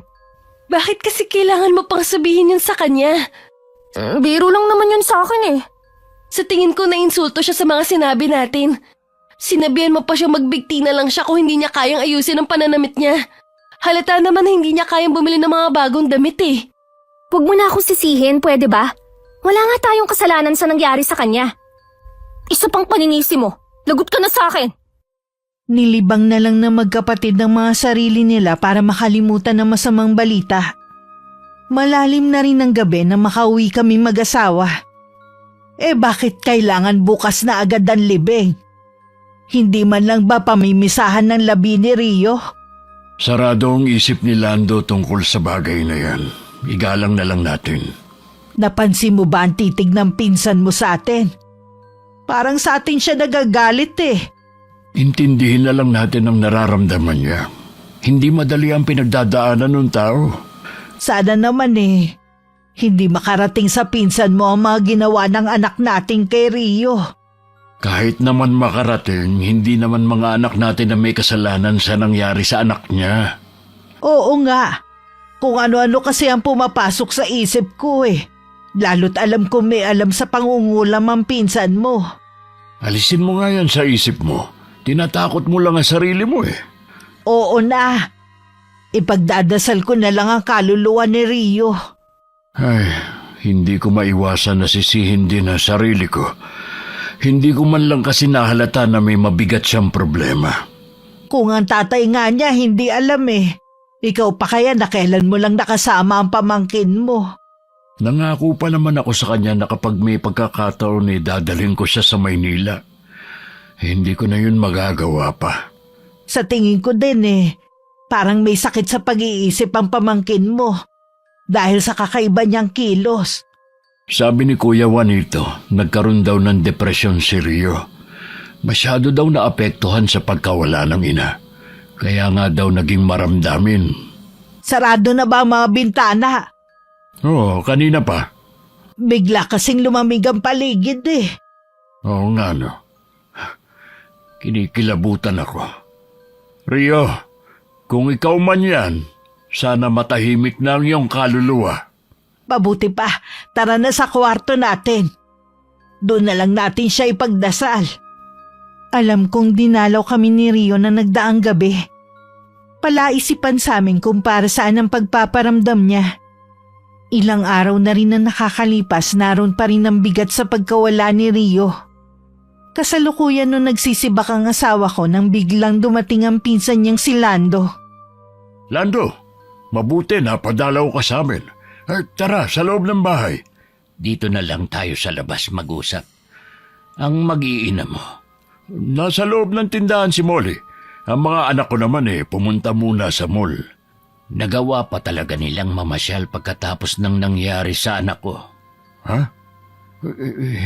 Bakit kasi kailangan mo pang sabihin yun sa kanya? Biro lang naman yun sa akin eh. Sa tingin ko nainsulto siya sa mga sinabi natin. Sinabihan mo pa siya magbigti na lang siya kung hindi niya kayang ayusin ang pananamit niya. Halata naman na hindi niya kayang bumili ng mga bagong damit eh. Huwag mo na akong sisihin, pwede ba? Wala nga tayong kasalanan sa nangyari sa kanya. Isa pang paninisi mo. Lagot ka na sa akin. Nilibang na lang na magkapatid ng mga sarili nila para makalimutan ng masamang balita. Malalim na rin ang gabi na makauwi kami mag-asawa. Bakit kailangan bukas na agad ang libing? Hindi man lang ba pamimisahan ng labi ni Rio? Sarado ang isip ni Lando tungkol sa bagay na yan. Igalang na lang natin. Napansin mo ba ang titig ng pinsan mo sa atin? Parang sa atin siya nagagalit Intindihin na lang natin ang nararamdaman niya. Hindi madali ang pinagdadaanan ng tao. Sana naman hindi makarating sa pinsan mo ang mga ginawa ng anak natin kay Rio. Kahit naman makarating, hindi naman mga anak natin na may kasalanan sa nangyari sa anak niya. Oo nga. Kung ano-ano kasi ang pumapasok sa isip ko Lalo't alam kong may alam sa pangungulam ang pinsan mo. Alisin mo nga yan sa isip mo. Tinatakot mo lang ang sarili mo Oo na. Ipagdadasal ko na lang ang kaluluwa ni Rio. Ay, hindi ko maiwasan na sisihin din ang sarili ko. Hindi ko man lang kasi nahalata na may mabigat siyang problema. Kung ang tatay nga niya hindi alam ikaw pa kaya na kailan mo lang nakasama ang pamangkin mo? Nangako pa naman ako sa kanya na kapag may pagkakataon dadalhin ko siya sa Maynila. Hindi ko na yun magagawa pa. Sa tingin ko din parang may sakit sa pag-iisip ang pamangkin mo dahil sa kakaiba niyang kilos. Sabi ni Kuya Juanito, nagkaroon daw ng depresyon si Rio. Masyado daw naapektuhan sa pagkawala ng ina. Kaya nga daw naging maramdamin. Sarado na ba ang mga bintana? Oo, kanina pa. Bigla kasing lumamig ang paligid Oo nga no. Kinikilabutan ako. Rio, kung ikaw man yan, sana matahimik na ang iyong kaluluwa. Mabuti pa, tara na sa kwarto natin. Doon na lang natin siya ipagdasal. Alam kong dinalaw kami ni Rio na nagdaang gabi. Palaisipan sa amin kung para saan ang pagpaparamdam niya. Ilang araw na rin na nakakalipas, naroon pa rin ang bigat sa pagkawala ni Rio. Kasalukuyan nung nagsisibak ang asawa ko nang biglang dumating ang pinsan niyang si Lando. Lando, mabuti na padalaw ka sa amin. Tara, sa loob ng bahay. Dito na lang tayo sa labas mag-usap. Ang mag-iina mo. Nasa loob ng tindahan si Molly. Ang mga anak ko naman pumunta muna sa mall. Nagawa pa talaga nilang mamasyal pagkatapos ng nangyari sa anak ko. Ha?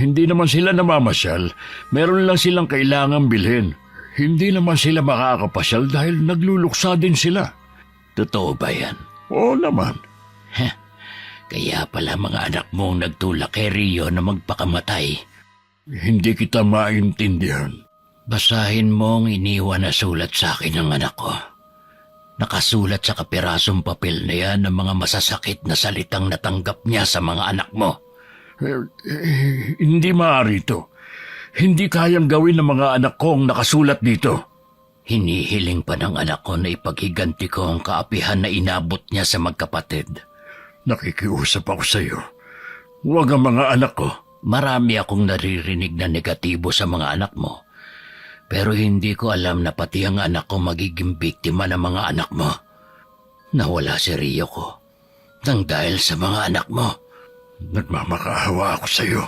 Hindi naman sila namamasyal. Meron lang silang kailangang bilhin. Hindi naman sila makakapasyal dahil nagluluksa din sila. Totoo ba yan? Oo naman. Kaya pala mga anak mong nagtulak kay Rio na magpakamatay. Hindi kita maintindihan. Basahin mo ang iniwan na sulat sa akin ng anak ko. Nakasulat sa kapirasong papel na yan ang mga masasakit na salitang natanggap niya sa mga anak mo. Hindi maaari ito. Hindi kayang gawin ng mga anak ko ang nakasulat dito. Hinihiling pa ng anak ko na ipaghiganti ko ang kaapihan na inabot niya sa magkapatid. Nakikiusap ako sa iyo. Huwag ang mga anak ko. Marami akong naririnig na negatibo sa mga anak mo. Pero hindi ko alam na pati ang anak ko magiging biktima ng mga anak mo. Nawala si Rio ko. Nang dahil sa mga anak mo. Nagmamakaawa ako sa iyo.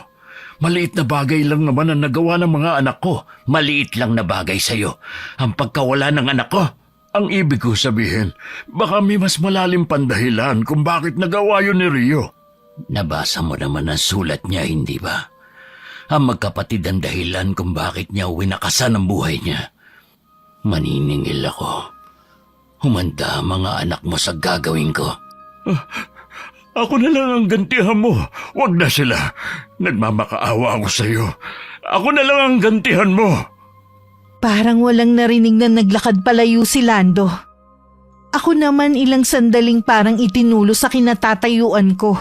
Maliit na bagay lang naman ang nagawa ng mga anak ko. Maliit lang na bagay sa iyo ang pagkawala ng anak ko. Ang ibig ko sabihin, baka may mas malalim pang dahilan kung bakit nagawa yun ni Rio. Nabasa mo naman ang sulat niya, hindi ba? Ang magkapatid ang dahilan kung bakit niya winakasan ang buhay niya. Maniningil ako. Humanda ang mga anak mo sa gagawin ko. Ako na lang ang gantihan mo. Huwag na sila. Nagmamakaawa ako sa iyo. Ako na lang ang gantihan mo. Parang walang narinig na naglakad palayo si Lando. Ako naman ilang sandaling parang itinulo sa kinatatayuan ko.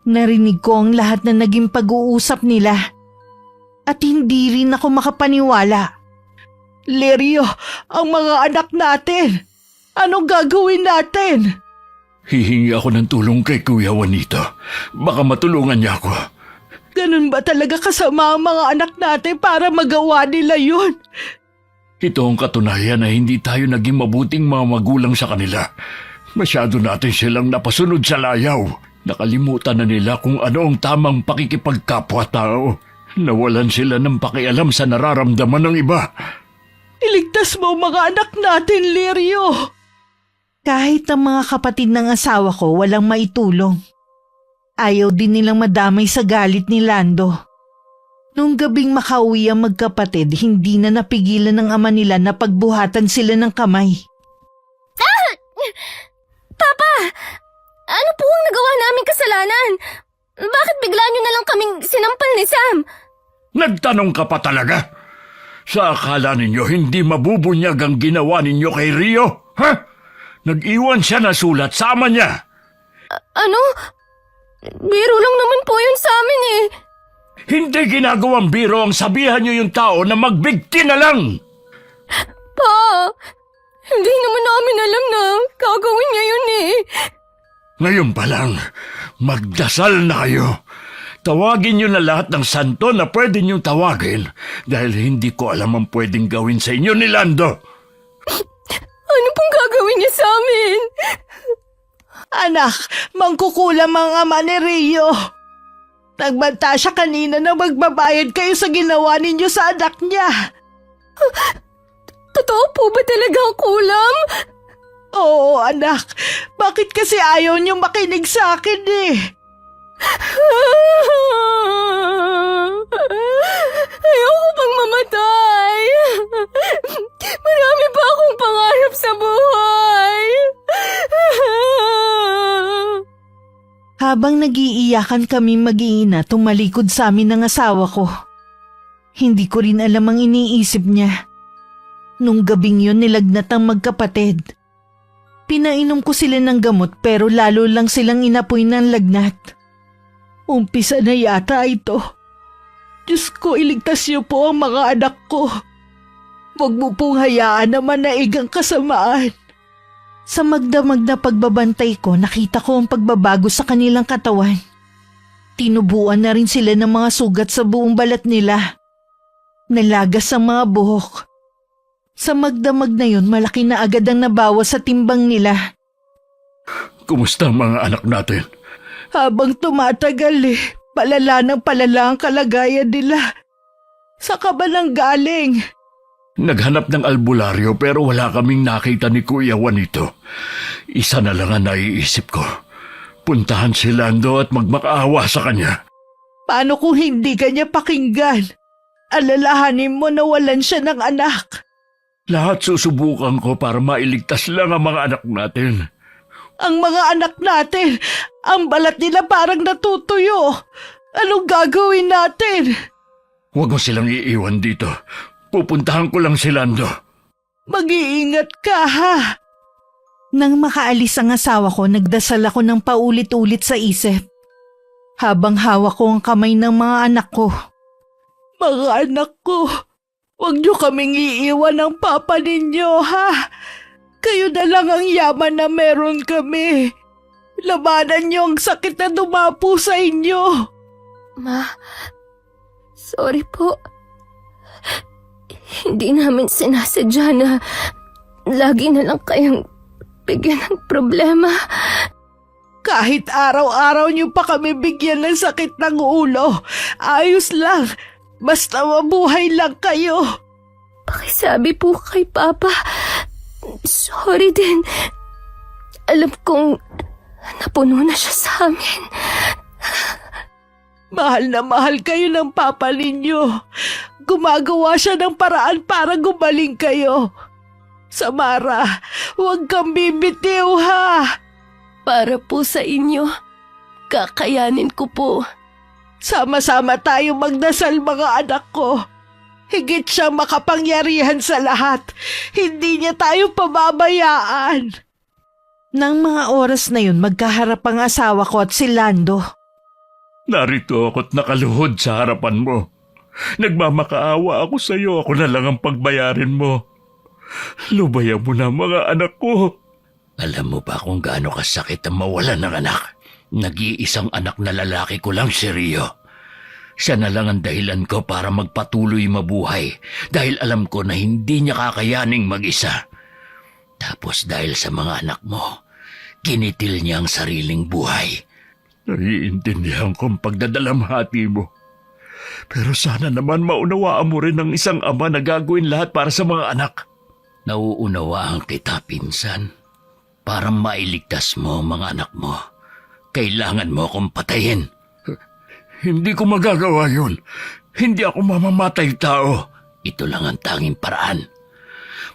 Narinig ko ang lahat na naging pag-uusap nila. At hindi rin ako makapaniwala. Lirio, ang mga anak natin! Anong gagawin natin? Hihingi ako ng tulong kay Kuya Juanito. Baka matulungan niya ako. Ganun ba talaga kasama ang mga anak natin para magawa nila yun? Ito ang katunayan na hindi tayo naging mabuting mga magulang sa kanila. Masyado natin silang napasunod sa layaw. Nakalimutan na nila kung ano ang tamang pakikipagkapwa-tao. Nawalan sila ng pakialam sa nararamdaman ng iba. Iligtas mo ang mga anak natin, Lirio! Kahit ang mga kapatid ng asawa ko walang maitulong. Ayaw din nilang madamay sa galit ni Lando. Nung gabing makauwi ang magkapatid, hindi na napigilan ng ama nila na pagbuhatan sila ng kamay. Papa! Ano po ang nagawa naming kasalanan? Bakit bigla niyo na lang kaming sinampal ni Sam? Nagtanong ka pa talaga? Sa akala ninyo hindi mabubunyag ang ginawa ninyo kay Rio? Ha? Nag-iwan siya na sulat sa ama niya. Ano? Biro lang naman po yun sa amin eh. Hindi ginagawang biro ang sabihan niyo yung tao na magbigti na lang. Pa! Hindi naman namin alam na gagawin niya yun eh. Ngayon pa lang, magdasal na kayo. Tawagin niyo na lahat ng santo na pwede niyong tawagin dahil hindi ko alam ang pwedeng gawin sa inyo ni Lando. Ano pong gagawin niya sa amin? Anak, mangkukulam ang ama ni Rio. Nagbanta siya kanina na magbabayad kayo sa ginawa ninyo sa anak niya. Totoo po ba talaga ang kulam? Oo, anak. Bakit kasi ayaw niyo makinig sa akin eh? Ayoko pang mamatay. Marami pa akong pangarap sa buhay. Habang nag-iiyakan kami mag-iina, tumalikod sa amin ng asawa ko. Hindi ko rin alam ang iniisip niya. Nung gabing yun nilagnat ang magkapatid. Pinainom ko sila ng gamot pero lalo lang silang inapoy ng lagnat. Umpisa na yata ito. Diyos ko, iligtas niyo po ang mga anak ko. Huwag mo pong hayaan na manaig ang kasamaan. Sa magdamag na pagbabantay ko, nakita ko ang pagbabago sa kanilang katawan. Tinubuan na rin sila ng mga sugat sa buong balat nila. Nalagas ang mga buhok. Sa magdamag na yun, malaki na agad ang nabawas sa timbang nila. Kumusta ang mga anak natin? Habang tumatagal palala ng palala ang kalagayan nila. Sa ka ba nang galing? Naghanap ng albularyo pero wala kaming nakita ni Kuya Juanito. Isa na lang ang naiisip ko. Puntahan si Lando at magmakaawa sa kanya. Paano kung hindi kanya pakinggan? Alalahanin mo na walan siya ng anak. Lahat susubukan ko para mailigtas lang ang mga anak natin. Ang mga anak natin, ang balat nila parang natutuyo. Anong gagawin natin? Huwag mo silang iiwan dito. Pupuntahan ko lang si Lando. Mag-iingat ka ha. Nang makaalis ang asawa ko, nagdasal ako ng paulit-ulit sa isip. Habang hawak ko ang kamay ng mga anak ko. Mga anak ko, huwag niyo kaming iiwan ng papa ninyo ha. Kayo na lang ang yaman na meron kami. Labanan niyo ang sakit na dumapo sa inyo. Ma, sorry po. Hindi namin sinasadya na lagi na lang kayang bigyan ng problema. Kahit araw-araw niyo pa kami bigyan ng sakit ng ulo, ayos lang. Basta mabuhay lang kayo. Pakisabi po kay Papa. Sorry din. Alam kong napuno na siya sa amin. Mahal na mahal kayo ng papa ninyo. Gumagawa siya ng paraan para gumaling kayo. Samara, huwag kang bibitiw ha. Para po sa inyo, kakayanin ko po. Sama-sama tayo magdasal mga anak ko. Higit siyang makapangyarihan sa lahat. Hindi niya tayo pababayaan. Nang mga oras na yun, magkaharap ang asawa ko at si Lando. Narito ako't nakaluhod sa harapan mo. Nagmamakaawa ako sa iyo. Ako na lang ang pagbayarin mo. Lubayan mo na mga anak ko. Alam mo ba kung gaano kasakit ang mawalan ng anak? Nag-iisang anak na lalaki ko lang si Rio. Siya na lang ang dahilan ko para magpatuloy mabuhay dahil alam ko na hindi niya kakayaning mag-isa. Tapos dahil sa mga anak mo, Kinitil niya ang sariling buhay. Naiintindihan ko ang pagdadalamhati mo. Pero sana naman maunawaan mo rin ng isang ama na gagawin lahat para sa mga anak. Nauunawaan kita, pinsan. Para mailigtas mo ang mga anak mo, kailangan mo akong patayin. Hindi ko magagawa yun. Hindi ako mamamatay tao. Ito lang ang tanging paraan.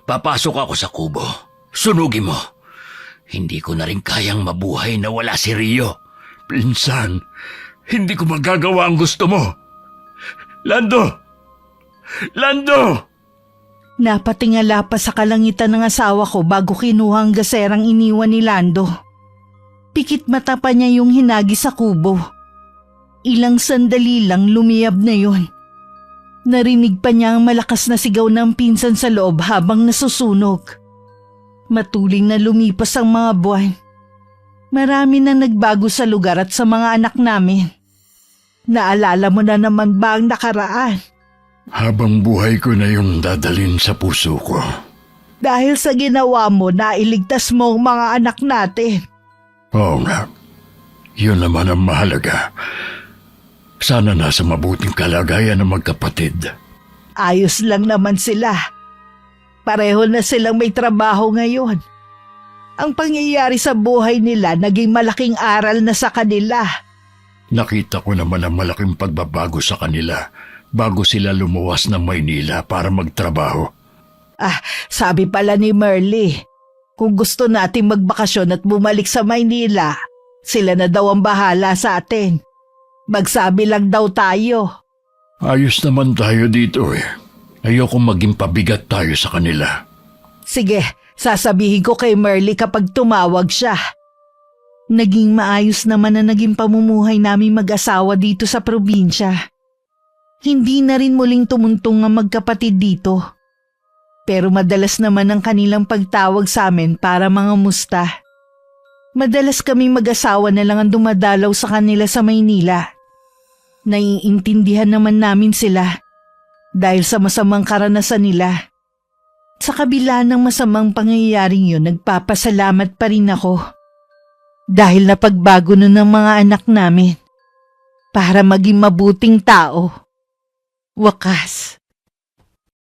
Papasok ako sa kubo. Sunugin mo. Hindi ko na rin kayang mabuhay na wala si Rio. Pinsan, hindi ko magagawa ang gusto mo. Lando! Lando! Napatingala pa sa kalangitan ng asawa ko bago kinuha ang gaserang iniwan ni Lando. Pikit mata pa niya yung hinagi sa kubo. Ilang sandali lang lumiyab na yon. Narinig pa niya ang malakas na sigaw ng pinsan sa loob habang nasusunog. Matuling na lumipas ang mga buwan. Marami na nagbago sa lugar at sa mga anak namin. Naalala mo na naman ba ang nakaraan? Habang buhay ko na yung dadalhin sa puso ko. Dahil sa ginawa mo, nailigtas mo ang mga anak natin. Oo nga. Yun naman ang mahalaga. Sana nasa mabuting kalagayan ng magkapatid. Ayos lang naman sila. Pareho na silang may trabaho ngayon. Ang pangyayari sa buhay nila naging malaking aral na sa kanila. Nakita ko naman ang malaking pagbabago sa kanila bago sila lumuwas ng Maynila para magtrabaho. Sabi pala ni Merly, kung gusto nating magbakasyon at bumalik sa Maynila, sila na daw ang bahala sa atin. Magsabi lang daw tayo. Ayos naman tayo dito eh. Ayoko maging pabigat tayo sa kanila. Sige, sasabihin ko kay Merly kapag tumawag siya. Naging maayos naman na naging pamumuhay naming mag-asawa dito sa probinsya. Hindi na rin muling tumuntong ang magkapatid dito. Pero madalas naman ang kanilang pagtawag sa amin para mga musta. Madalas kaming mag-asawa na lang ang dumadalaw sa kanila sa Maynila. Naiintindihan naman namin sila dahil sa masamang karanasan nila. Sa kabila ng masamang pangyayaring yun, nagpapasalamat pa rin ako. Dahil napagbago na ng mga anak namin para maging mabuting tao. Wakas.